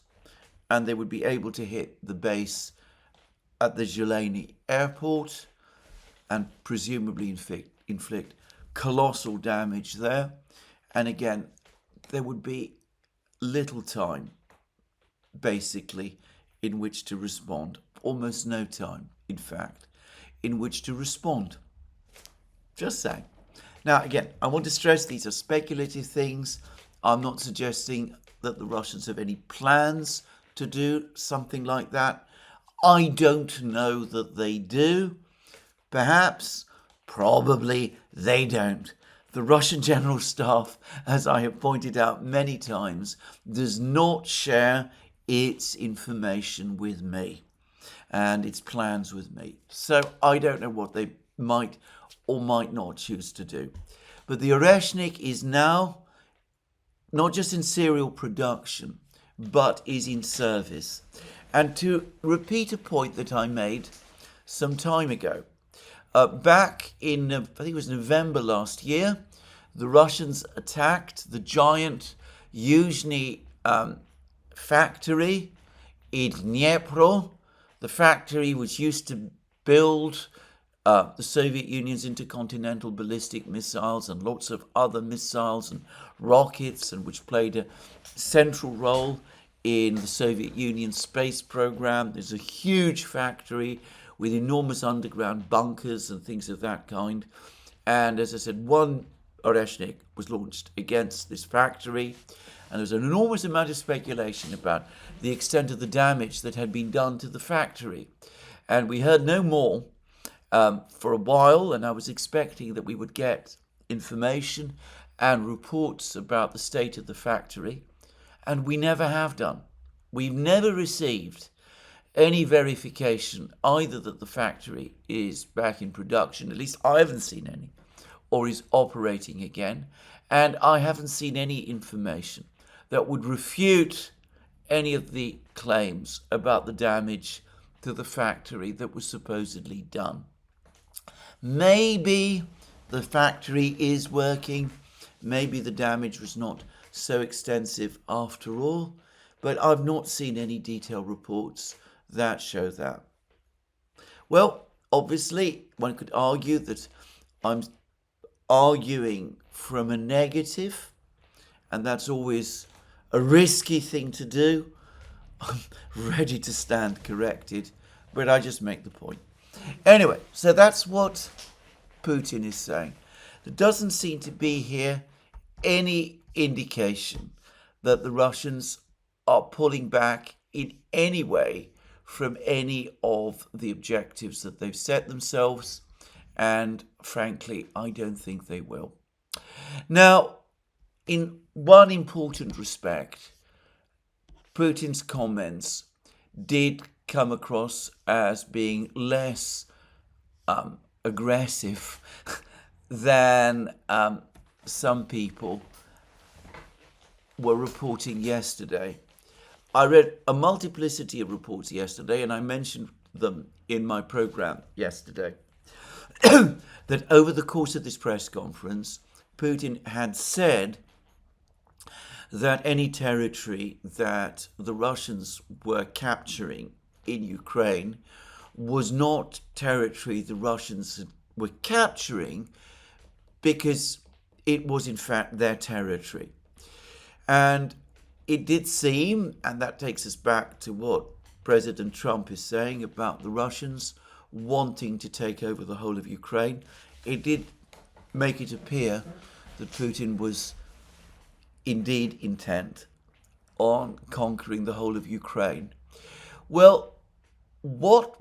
and they would be able to hit the base at the Zheleny airport and presumably inflict colossal damage there. And again, there would be little time, basically, in which to respond. Almost no time, in fact, in which to respond. Just saying. Now, again, I want to stress these are speculative things. I'm not suggesting that the Russians have any plans to do something like that. I don't know that they do. Perhaps, probably, they don't. The Russian General Staff, as I have pointed out many times, does not share its information with me and its plans with me. So I don't know what they might or might not choose to do. But the Oreshnik is now not just in serial production, but is in service. And to repeat a point that I made some time ago, back in, I think it was November last year, the Russians attacked the giant Yuzhny factory in Dnipro, the factory which used to build the Soviet Union's intercontinental ballistic missiles and lots of other missiles and rockets, and which played a central role in the Soviet Union space program. There's a huge factory with enormous underground bunkers and things of that kind. And as I said, one Oreshnik was launched against this factory, and there was an enormous amount of speculation about the extent of the damage that had been done to the factory. And we heard no more for a while, and I was expecting that we would get information and reports about the state of the factory, and we never have done. We've never received any verification either that the factory is back in production, at least I haven't seen any, or is operating again, and I haven't seen any information that would refute any of the claims about the damage to the factory that was supposedly done. Maybe the factory is working, maybe the damage was not so extensive after all, but I've not seen any detailed reports that show that. Well, obviously, one could argue that I'm arguing from a negative, and that's always a risky thing to do. I'm ready to stand corrected, but I just make the point. Anyway, so that's what Putin is saying. There doesn't seem to be here any indication that the Russians are pulling back in any way from any of the objectives that they've set themselves, and frankly, I don't think they will. Now, in one important respect, Putin's comments did come across as being less aggressive than some people were reporting yesterday. I read a multiplicity of reports yesterday, and I mentioned them in my program yesterday, that over the course of this press conference, Putin had said that any territory that the Russians were capturing in Ukraine was not territory the Russians were capturing because it was in fact their territory. And it did seem, and that takes us back to what President Trump is saying about the Russians wanting to take over the whole of Ukraine, it did make it appear that Putin was indeed intent on conquering the whole of Ukraine. Well, what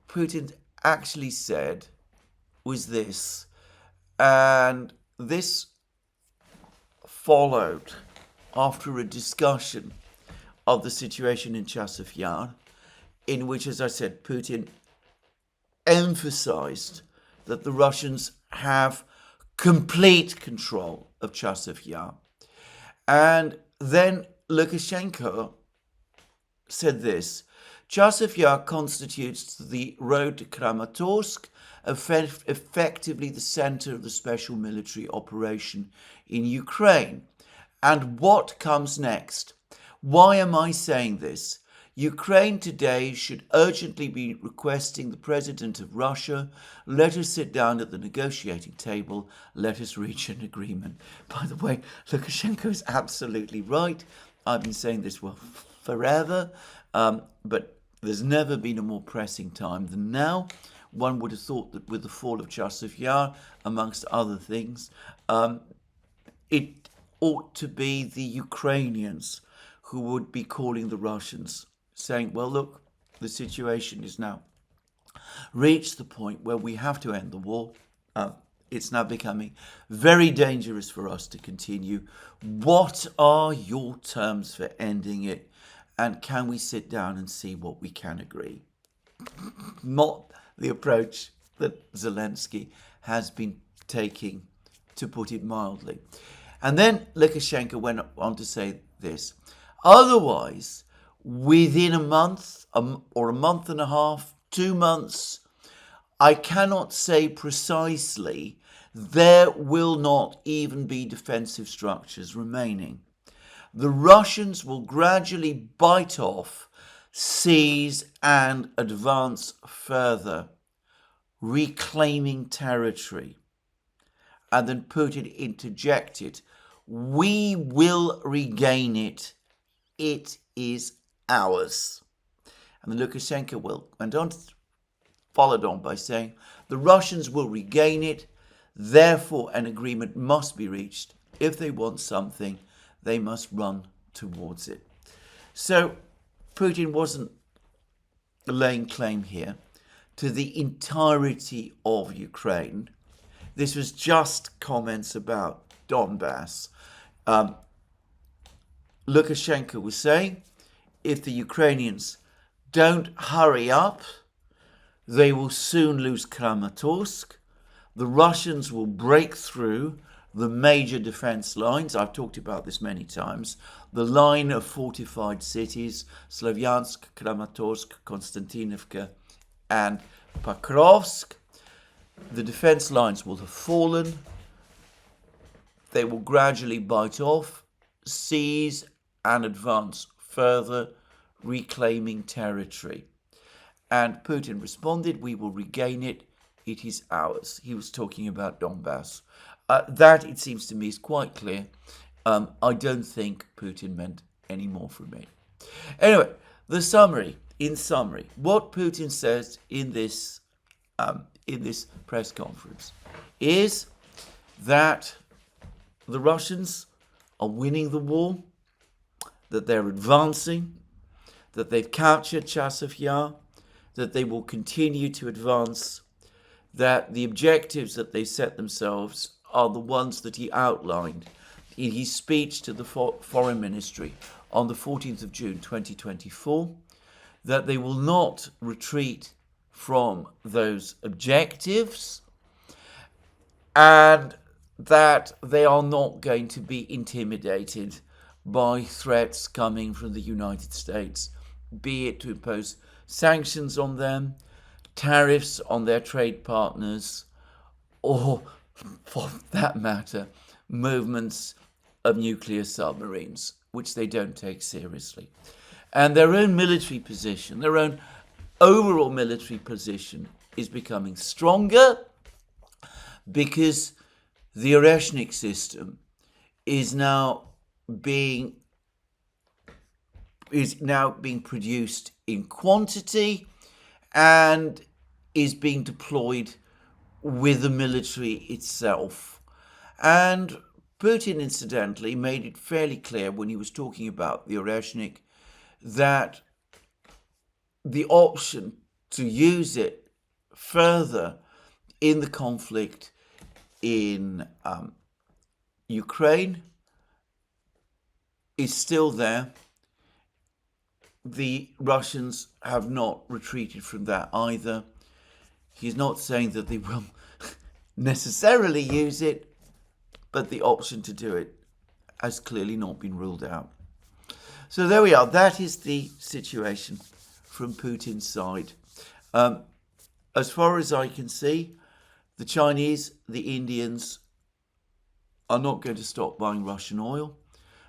Putin actually said was this, and this followed after a discussion of the situation in Chasiv Yar, in which, as I said, Putin emphasized that the Russians have complete control of Chasiv Yar. And then Lukashenko said this: Chasiv Yar constitutes the road to Kramatorsk, effectively the center of the special military operation in Ukraine. And what comes next? Why am I saying this? Ukraine today should urgently be requesting the president of Russia, let us sit down at the negotiating table, let us reach an agreement. By the way, Lukashenko is absolutely right. I've been saying this forever, but there's never been a more pressing time than now. One would have thought that with the fall of Chasiv Yar, amongst other things, it ought to be the Ukrainians who would be calling the Russians, saying, well, look, the situation is now reached the point where we have to end the war. It's now becoming very dangerous for us to continue. What are your terms for ending it? And can we sit down and see what we can agree? Not the approach that Zelensky has been taking, to put it mildly. And then Lukashenko went on to say this: otherwise, within a month or a month and a half, 2 months, I cannot say precisely, there will not even be defensive structures remaining. The Russians will gradually bite off, seize and advance further, reclaiming territory. And then Putin interjected, we will regain it. It is ours. And then Lukashenko went on, followed on by saying, the Russians will regain it. Therefore, an agreement must be reached. If they want something, they must run towards it. So Putin wasn't laying claim here to the entirety of Ukraine. This was just comments about Donbass. Lukashenko was saying, if the Ukrainians don't hurry up, they will soon lose Kramatorsk. The Russians will break through the major defense lines. I've talked about this many times. The line of fortified cities, Slavyansk, Kramatorsk, Konstantinovka, and Pokrovsk. The defense lines will have fallen. They will gradually bite off, seize, and advance further, reclaiming territory. And Putin responded, we will regain it. It is ours. He was talking about Donbass. That, it seems to me, is quite clear. I don't think Putin meant any more from me. Anyway, in summary, what Putin says in this press conference is that the Russians are winning the war, that they're advancing, that they've captured Chasiv Yar, that they will continue to advance, that the objectives that they set themselves are the ones that he outlined in his speech to the Foreign Ministry on the 14th of June 2024, that they will not retreat from those objectives, and that they are not going to be intimidated by threats coming from the United States, be it to impose sanctions on them, tariffs on their trade partners, or, for that matter, movements of nuclear submarines, which they don't take seriously. And their own military position, their own overall military position, is becoming stronger because the Oreshnik system is now being produced in quantity and is being deployed with the military itself. And Putin, incidentally, made it fairly clear when he was talking about the Oreshnik that the option to use it further in the conflict in Ukraine is still there. The Russians have not retreated from that either. He's not saying that they will necessarily use it, but the option to do it has clearly not been ruled out. So there we are. That is the situation from Putin's side. As far as I can see, the Chinese, the Indians are not going to stop buying Russian oil.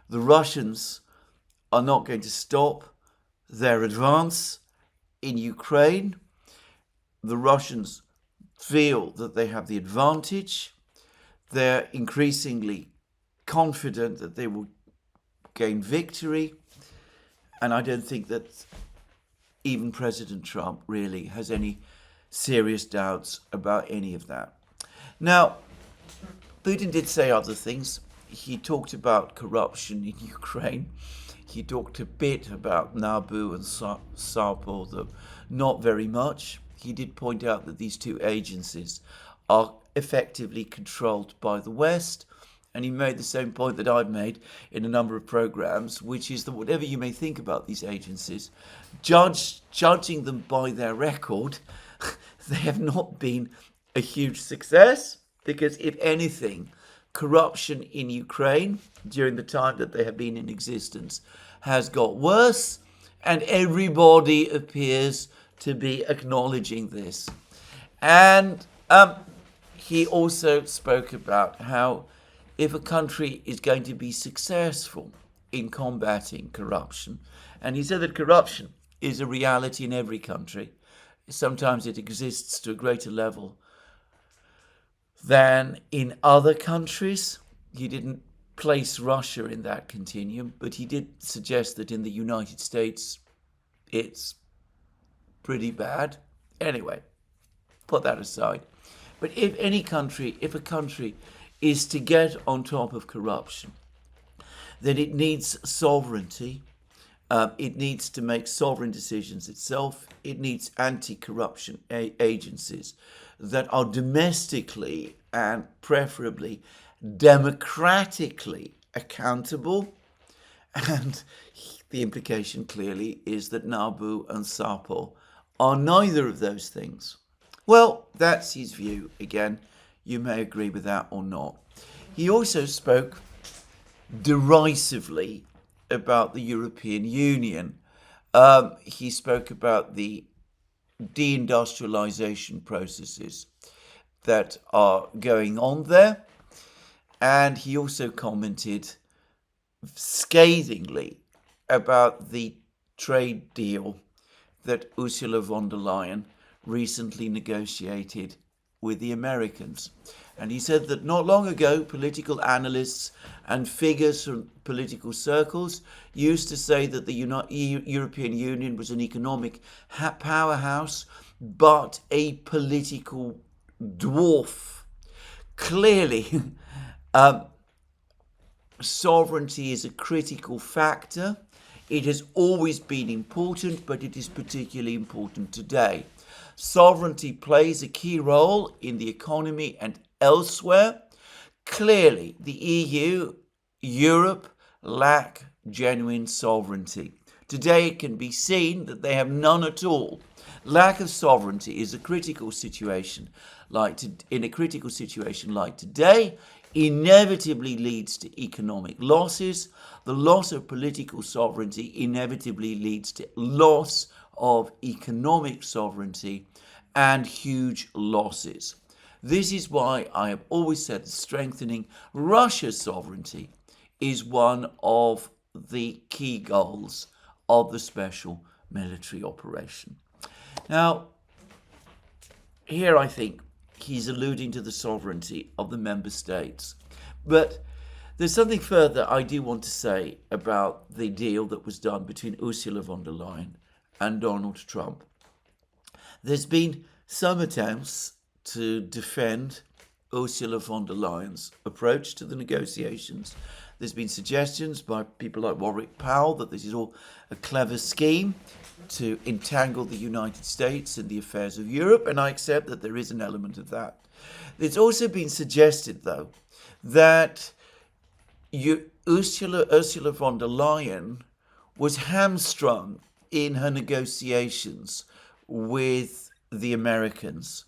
The Russians are not going to stop their advance in Ukraine. The Russians feel that they have the advantage. They're increasingly confident that they will gain victory. And I don't think that even President Trump really has any serious doubts about any of that. Now, Putin did say other things. He talked about corruption in Ukraine. He talked a bit about NABU and SAPO, though not very much. He did point out that these two agencies are effectively controlled by the West. And he made the same point that I've made in a number of programs, which is that whatever you may think about these agencies, judging them by their record, they have not been a huge success, because if anything, corruption in Ukraine during the time that they have been in existence has got worse, and everybody appears to be acknowledging this. And he also spoke about how if a country is going to be successful in combating corruption, and he said that corruption is a reality in every country, sometimes it exists to a greater level than in other countries. He didn't place Russia in that continuum, but he did suggest that in the United States it's pretty bad. Anyway, put that aside. But if a country is to get on top of corruption, then it needs sovereignty. It needs to make sovereign decisions itself. It needs anti-corruption agencies that are domestically and preferably democratically accountable. And the implication clearly is that Nabu and Sapo are neither of those things. Well, that's his view. Again, you may agree with that or not. He also spoke derisively about the European Union. He spoke about the deindustrialization processes that are going on there. And he also commented scathingly about the trade deal that Ursula von der Leyen recently negotiated with the Americans. And he said that not long ago, political analysts and figures from political circles used to say that the European Union was an economic powerhouse, but a political dwarf. Clearly, sovereignty is a critical factor. It has always been important, but it is particularly important today. Sovereignty plays a key role in the economy and elsewhere. Clearly, the EU, Europe, lack genuine sovereignty. Today it can be seen that they have none at all. Lack of sovereignty is a critical situation. In a critical situation like today, inevitably leads to economic losses. The loss of political sovereignty inevitably leads to loss of economic sovereignty and huge losses. This is why I have always said that strengthening Russia's sovereignty is one of the key goals of the special military operation. Now, here I think he's alluding to the sovereignty of the member states. But there's something further I do want to say about the deal that was done between Ursula von der Leyen and Donald Trump. There's been some attempts to defend Ursula von der Leyen's approach to the negotiations. There's been suggestions by people like Warwick Powell that this is all a clever scheme to entangle the United States in the affairs of Europe, and I accept that there is an element of that. It's also been suggested, though, that Ursula von der Leyen was hamstrung in her negotiations with the Americans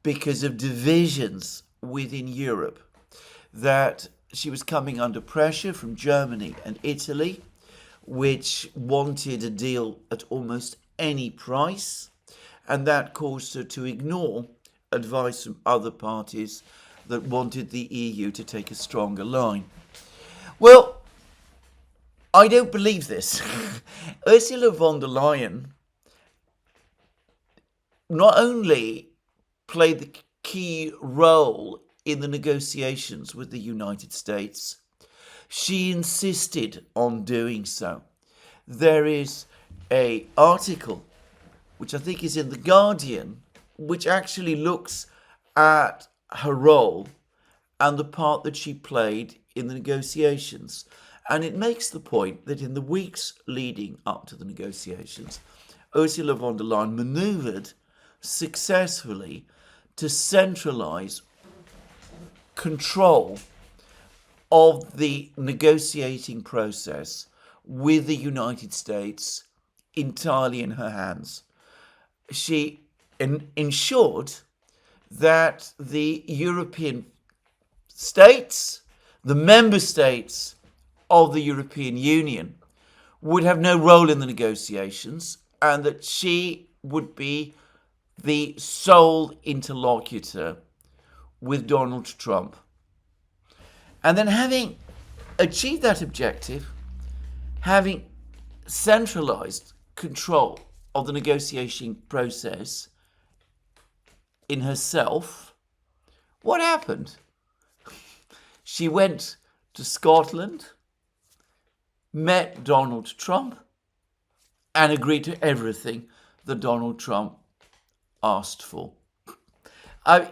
because of divisions within Europe, that she was coming under pressure from Germany and Italy, which wanted a deal at almost any price, and that caused her to ignore advice from other parties that wanted the EU to take a stronger line. Well, I don't believe this. Ursula von der Leyen not only played the key role in the negotiations with the United States, she insisted on doing so. There is an article, which I think is in The Guardian, which actually looks at her role and the part that she played in the negotiations. And it makes the point that in the weeks leading up to the negotiations, Ursula von der Leyen manoeuvred successfully to centralize control of the negotiating process with the United States entirely in her hands. She ensured that the European states, the member states of the European Union, would have no role in the negotiations, and that she would be the sole interlocutor with Donald Trump. And then, having achieved that objective, having centralized control of the negotiation process in herself, what happened? She went to Scotland, met Donald Trump, and agreed to everything that Donald Trump asked for.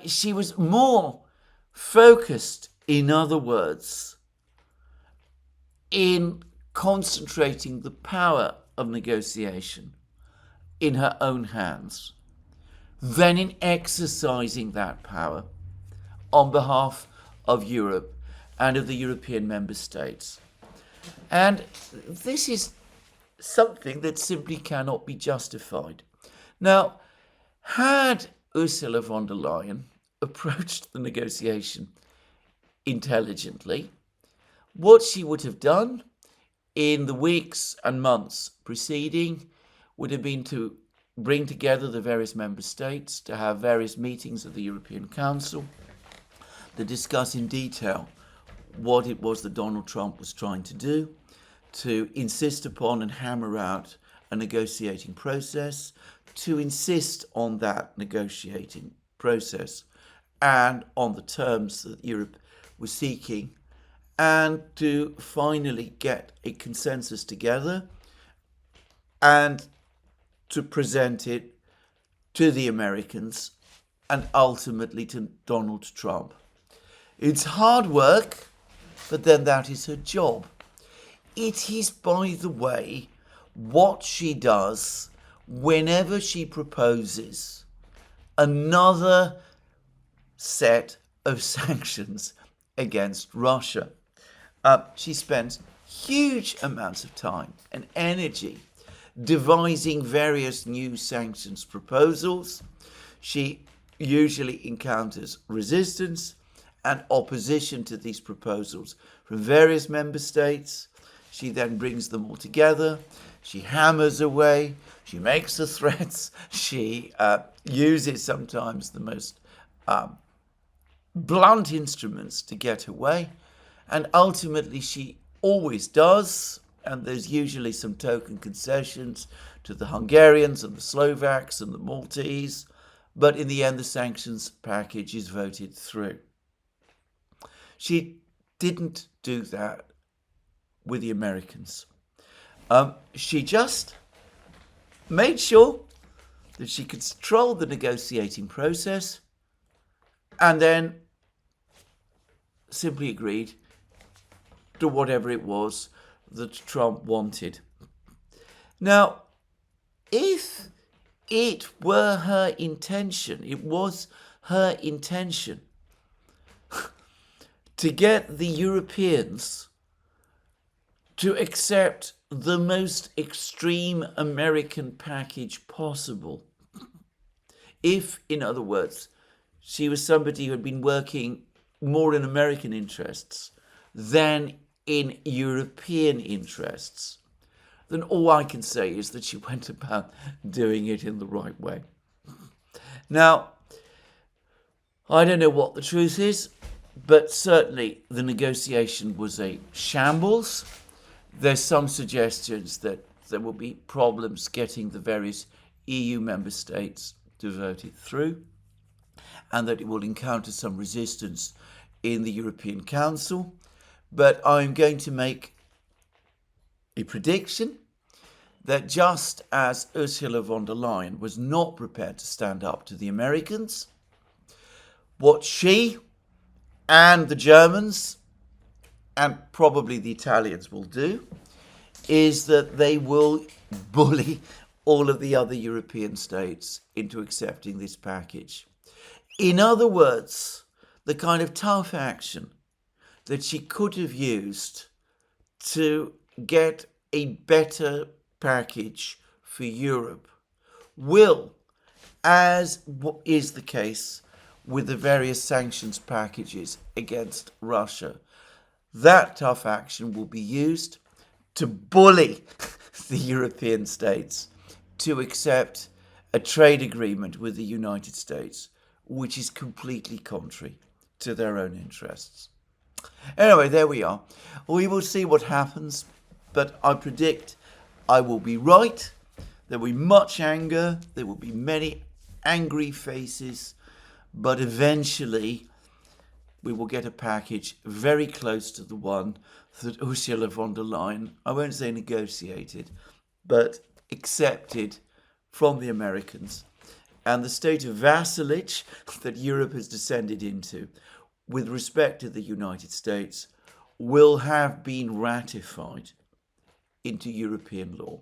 She was more focused, in other words, in concentrating the power of negotiation in her own hands than in exercising that power on behalf of Europe and of the European member states. And this is something that simply cannot be justified. Now, had Ursula von der Leyen approached the negotiation intelligently, what she would have done in the weeks and months preceding would have been to bring together the various member states, to have various meetings of the European Council, to discuss in detail what it was that Donald Trump was trying to do, to insist upon and hammer out a negotiating process, to insist on that negotiating process and on the terms that Europe was seeking, and to finally get a consensus together and to present it to the Americans and ultimately to Donald Trump. It's hard work, but then that is her job. It is, by the way, what she does whenever she proposes another set of sanctions against Russia. She spends huge amounts of time and energy devising various new sanctions proposals. She usually encounters resistance and opposition to these proposals from various member states. She then brings them all together. She hammers away. She makes the threats. She uses sometimes the most blunt instruments to get her way. And ultimately she always does, and there's usually some token concessions to the Hungarians and the Slovaks and the Maltese, but in the end the sanctions package is voted through. She didn't do that with the Americans. She just made sure that she controlled the negotiating process and then simply agreed to whatever it was that Trump wanted. Now, if it were her intention, it was her intention to get the Europeans to accept the most extreme American package possible. If, in other words, she was somebody who had been working more in American interests than in European interests, then all I can say is that she went about doing it in the right way. Now, I don't know what the truth is, but certainly the negotiation was a shambles. There's some suggestions that there will be problems getting the various EU member states to vote it through, and that it will encounter some resistance in the European Council. But I'm going to make a prediction that just as Ursula von der Leyen was not prepared to stand up to the Americans, what she and the Germans and probably the Italians will do is that they will bully all of the other European states into accepting this package. In other words, the kind of tough action that she could have used to get a better package for Europe will, as is the case with the various sanctions packages against Russia, that tough action will be used to bully the European states to accept a trade agreement with the United States, which is completely contrary to their own interests. Anyway, there we are. We will see what happens, but I predict I will be right. There will be much anger. There will be many angry faces, but eventually we will get a package very close to the one that Ursula von der Leyen, I won't say negotiated, but accepted from the Americans. and the state of vassalage that Europe has descended into with respect to the United States will have been ratified into European law.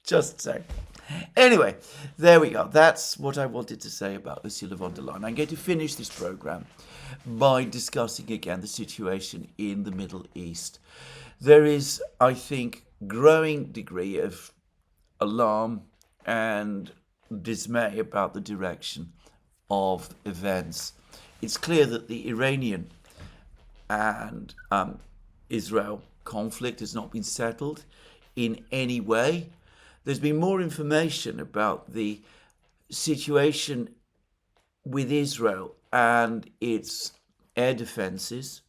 Just saying. Anyway, there we go. That's what I wanted to say about Ursula von der Leyen. I'm going to finish this program by discussing again the situation in the Middle East. There is, I think, growing degree of alarm and dismay about the direction of events. It's clear that the Iranian and Israel conflict has not been settled in any way. There's been more information about the situation with Israel and its air defenses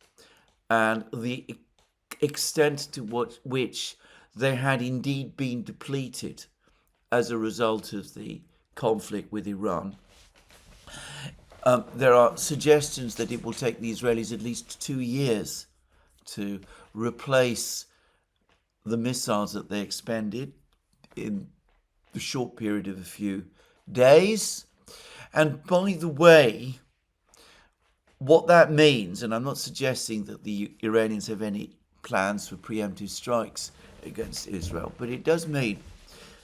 and the extent to which they had indeed been depleted as a result of the conflict with Iran. There are suggestions that it will take the Israelis at least 2 years to replace the missiles that they expended in the short period of a few days. And by the way, what that means, and I'm not suggesting that the Iranians have any plans for preemptive strikes against Israel, but it does mean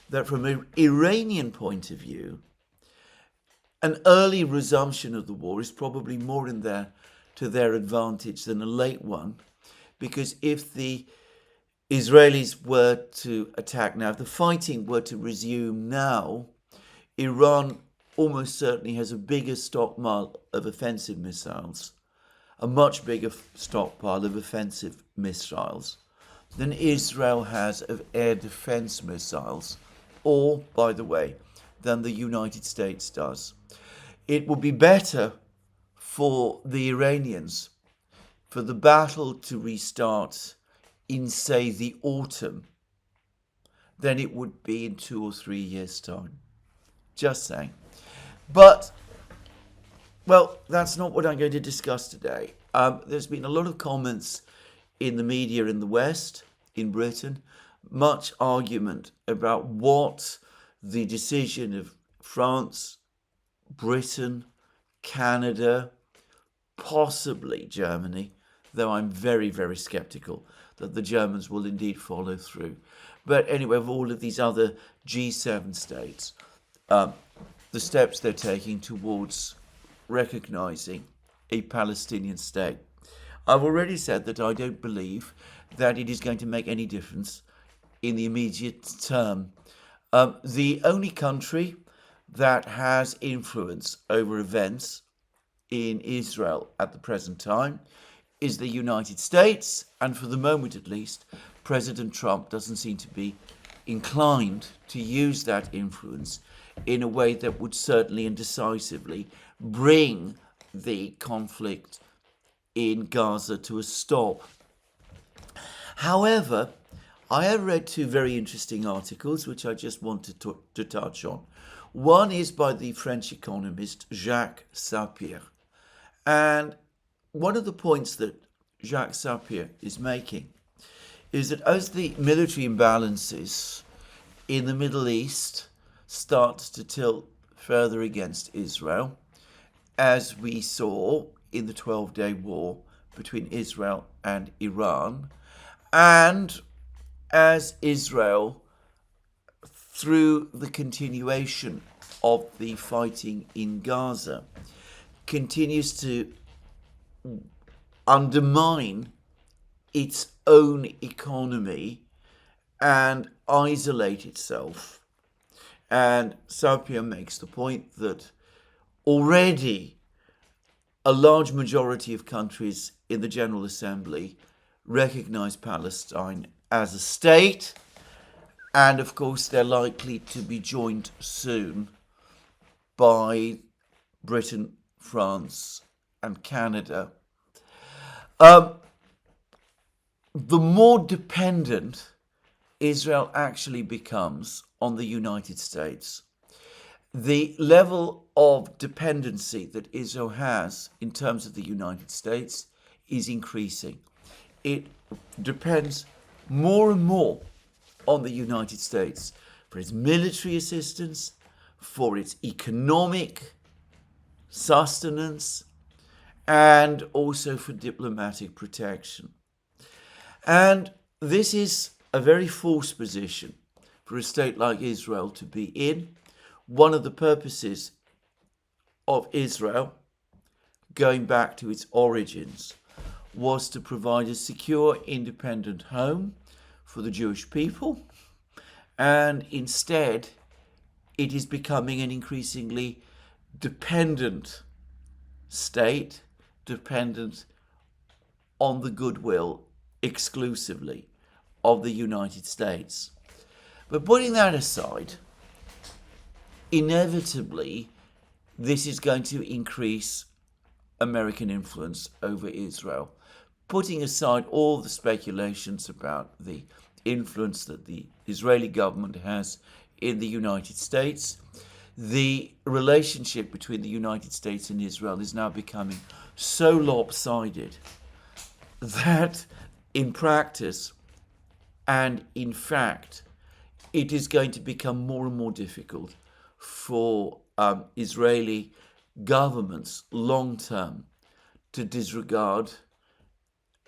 that from an Iranian point of view, an early resumption of the war is probably more to their advantage than a late one, because if the Israelis were to attack now, if the fighting were to resume now, Iran almost certainly has a bigger stockpile of offensive missiles, a much bigger stockpile of offensive missiles than Israel has of air defense missiles, or, by the way, than the United States does. It would be better for the Iranians for the battle to restart in, say, the autumn than it would be in 2 or 3 years' time. Just saying. But, well, that's not what I'm going to discuss today. There's been a lot of comments in the media in the West, in Britain, much argument about what the decision of France, Britain, Canada, possibly Germany, though I'm very, very sceptical that the Germans will indeed follow through. But anyway, of all of these other G7 states, the steps they're taking towards recognizing a Palestinian state. I've already said that I don't believe that it is going to make any difference in the immediate term. The only country that has influence over events in Israel at the present time is the United States, and for the moment at least, President Trump doesn't seem to be inclined to use that influence in a way that would certainly and decisively bring the conflict in Gaza to a stop. However, I have read 2 very interesting articles which I just wanted to touch on. One is by the French economist Jacques Sapir. And one of the points that Jacques Sapir is making is that as the military imbalances in the Middle East start to tilt further against Israel, as we saw in the 12-day war between Israel and Iran, and as Israel, through the continuation of the fighting in Gaza, continues to undermine its own economy and isolate itself. And Sapir makes the point that already a large majority of countries in the General Assembly recognize Palestine as a state, and of course they're likely to be joined soon by Britain, France, and Canada. The more dependent Israel actually becomes on the United States, the level of dependency that Israel has in terms of the United States is increasing. It depends more and more on the United States for its military assistance, for its economic sustenance, and also for diplomatic protection. And this is a very false position for a state like Israel to be in. One of the purposes of Israel, going back to its origins, was to provide a secure, independent home for the Jewish people. And instead, it is becoming an increasingly dependent state, dependent on the goodwill exclusively of the United States. But putting that aside, inevitably, this is going to increase American influence over Israel. Putting aside all the speculations about the influence that the Israeli government has in the United States, the relationship between the United States and Israel is now becoming so lopsided that in practice and in fact, it is going to become more and more difficult for Israeli governments long-term to disregard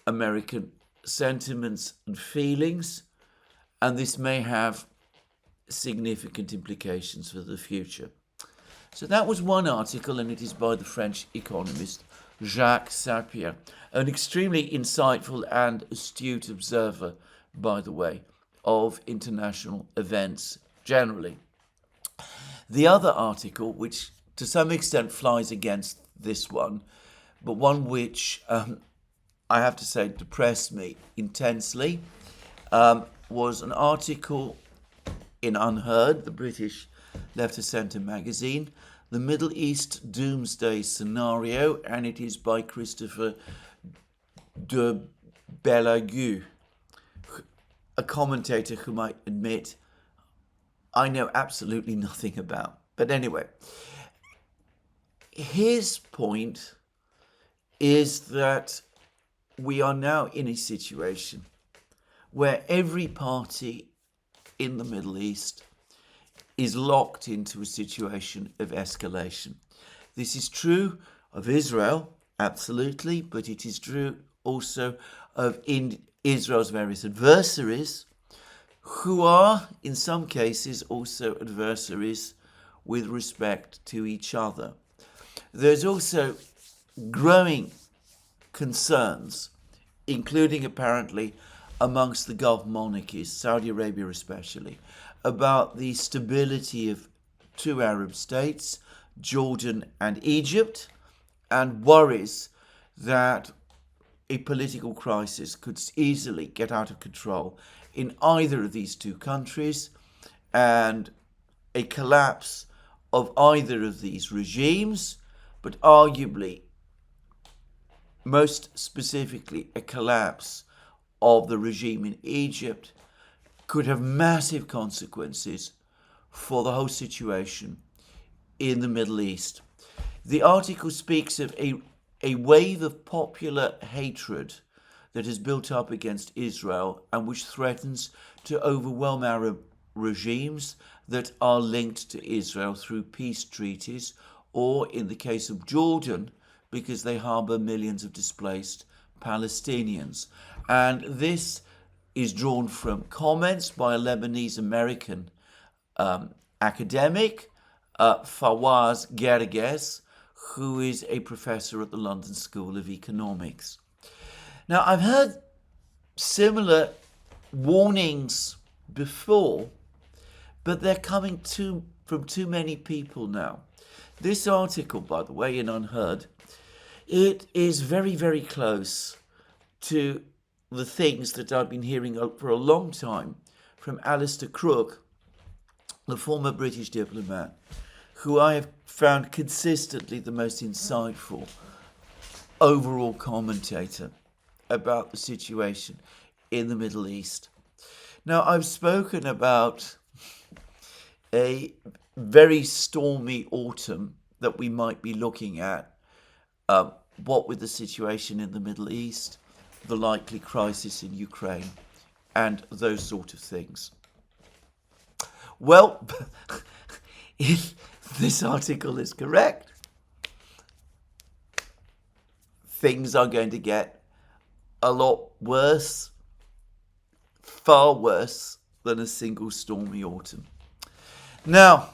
American sentiments and feelings, and this may have significant implications for the future. So that was one article, and it is by the French economist Jacques Sapir, an extremely insightful and astute observer, by the way, of international events generally. The other article, which to some extent flies against this one, but one which I have to say depressed me intensely, was an article in Unheard, the British left-of-centre magazine, The Middle East Doomsday Scenario, and it is by Christopher de Belague, a commentator whom I admit I know absolutely nothing about. But anyway, his point is that we are now in a situation where every party in the Middle East is locked into a situation of escalation. This is true of Israel, absolutely, but it is true also of Israel's various adversaries, who are, in some cases, also adversaries with respect to each other. There's also growing concerns, including apparently amongst the Gulf monarchies, Saudi Arabia especially, about the stability of two Arab states, Jordan and Egypt, and worries that a political crisis could easily get out of control in either of these two countries, and a collapse of either of these regimes, but arguably, most specifically, a collapse of the regime in Egypt could have massive consequences for the whole situation in the Middle East. The article speaks of a wave of popular hatred that has built up against Israel and which threatens to overwhelm Arab regimes that are linked to Israel through peace treaties, or in the case of Jordan, because they harbour millions of displaced Palestinians. And this is drawn from comments by a Lebanese-American academic, Fawaz Gerges, who is a professor at the London School of Economics. Now, I've heard similar warnings before, but they're coming from too many people now. This article, by the way, in Unheard, it is very, very close to the things that I've been hearing for a long time from Alistair Crook, the former British diplomat, who I have found consistently the most insightful overall commentator about the situation in the Middle East. Now, I've spoken about a very stormy autumn that we might be looking at, what with the situation in the Middle East, the likely crisis in Ukraine, and those sort of things. Well, if this article is correct, things are going to get a lot worse, far worse than a single stormy autumn. Now,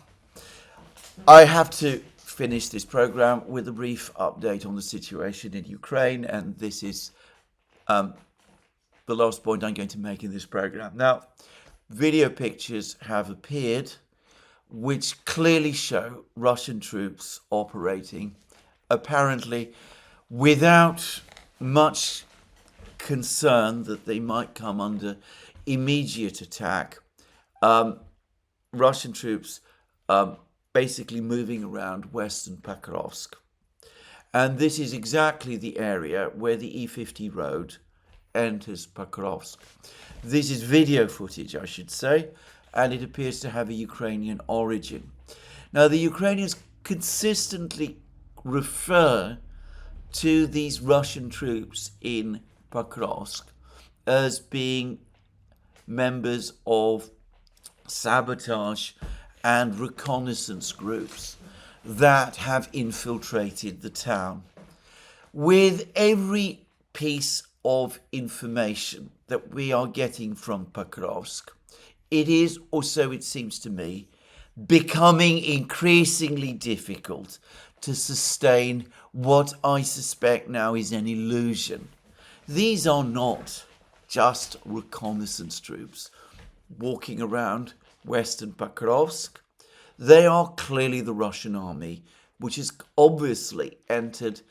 I have to finish this program with a brief update on the situation in Ukraine, and this is the last point I'm going to make in this program. Now, video pictures have appeared which clearly show Russian troops operating apparently without much concern that they might come under immediate attack. Russian troops basically moving around western Pakrovsk. And this is exactly the area where the E50 road enters Pakrovsk. This is video footage, I should say, and it appears to have a Ukrainian origin. Now, the Ukrainians consistently refer to these Russian troops in Pakrovsk as being members of sabotage and reconnaissance groups that have infiltrated the town. With every piece of information that we are getting from Pakrovsk, it is, or so it seems to me, becoming increasingly difficult to sustain what I suspect now is an illusion. These are not just reconnaissance troops walking around western Pakrovsk. They are clearly the Russian army, which has obviously entered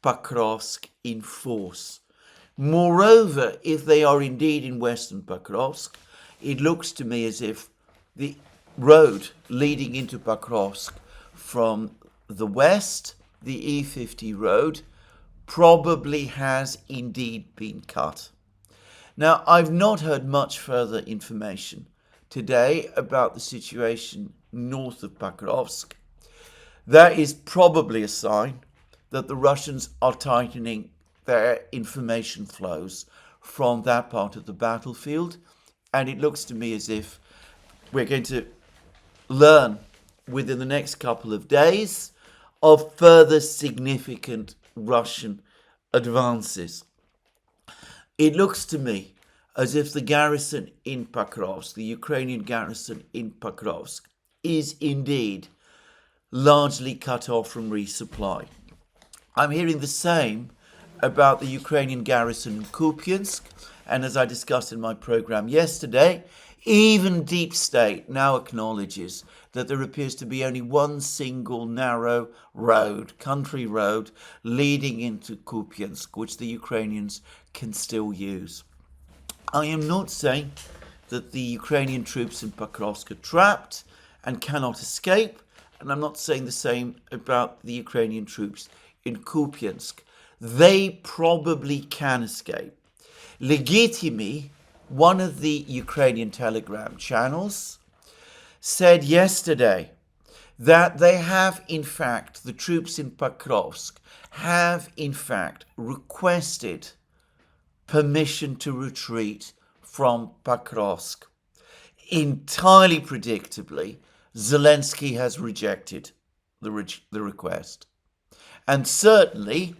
Pakrovsk in force. Moreover, if they are indeed in western Pakrovsk, it looks to me as if the road leading into Pakrovsk from the west, the E50 road, probably has indeed been cut. Now, I've not heard much further information today about the situation north of Pakrovsk. That is probably a sign that the Russians are tightening their information flows from that part of the battlefield, and it looks to me as if we're going to learn within the next couple of days of further significant Russian advances. It looks to me as if the garrison in Pakrovsk, the Ukrainian garrison in Pakrovsk, is indeed largely cut off from resupply. I'm hearing the same about the Ukrainian garrison in Kupiansk, and as I discussed in my program yesterday, even Deep State now acknowledges that there appears to be only one single narrow road, country road, leading into Kupiansk, which the Ukrainians can still use. I am not saying that the Ukrainian troops in Pakrovsk are trapped and cannot escape, and I'm not saying the same about the Ukrainian troops in Kupiansk. They probably can escape. Legitimi, one of the Ukrainian Telegram channels, said yesterday that they have, in fact, the troops in Pakrovsk have, in fact, requested permission to retreat from Pakrovsk. Entirely predictably, Zelensky has rejected the request. And certainly,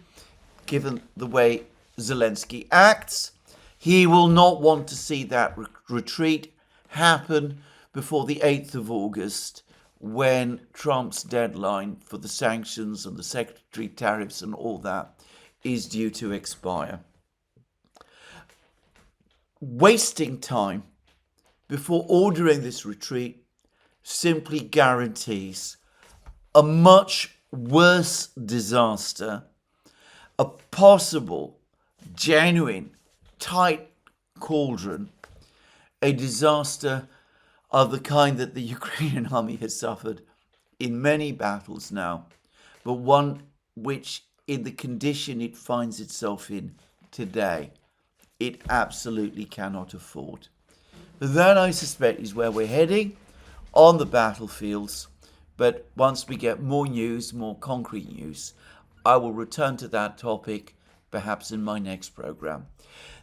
given the way Zelensky acts, he will not want to see that retreat happen before the 8th of August, when Trump's deadline for the sanctions and the secondary tariffs and all that is due to expire. Wasting time before ordering this retreat simply guarantees a much worse disaster, a possible, genuine, tight cauldron, a disaster of the kind that the Ukrainian army has suffered in many battles now, but one which, in the condition it finds itself in today, it absolutely cannot afford. That, I suspect, is where we're heading on the battlefields. But once we get more news, more concrete news, I will return to that topic, perhaps in my next program.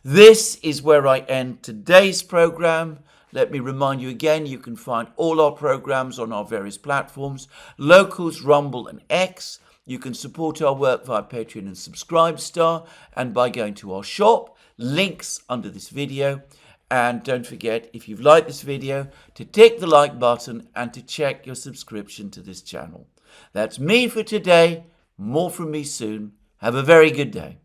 This is where I end today's program. Let me remind you again, you can find all our programs on our various platforms, Locals, Rumble and X. You can support our work via Patreon and Subscribestar and by going to our shop, links under this video. And don't forget, if you've liked this video, to tick the like button and to check your subscription to this channel. That's me for today. More from me soon. Have a very good day.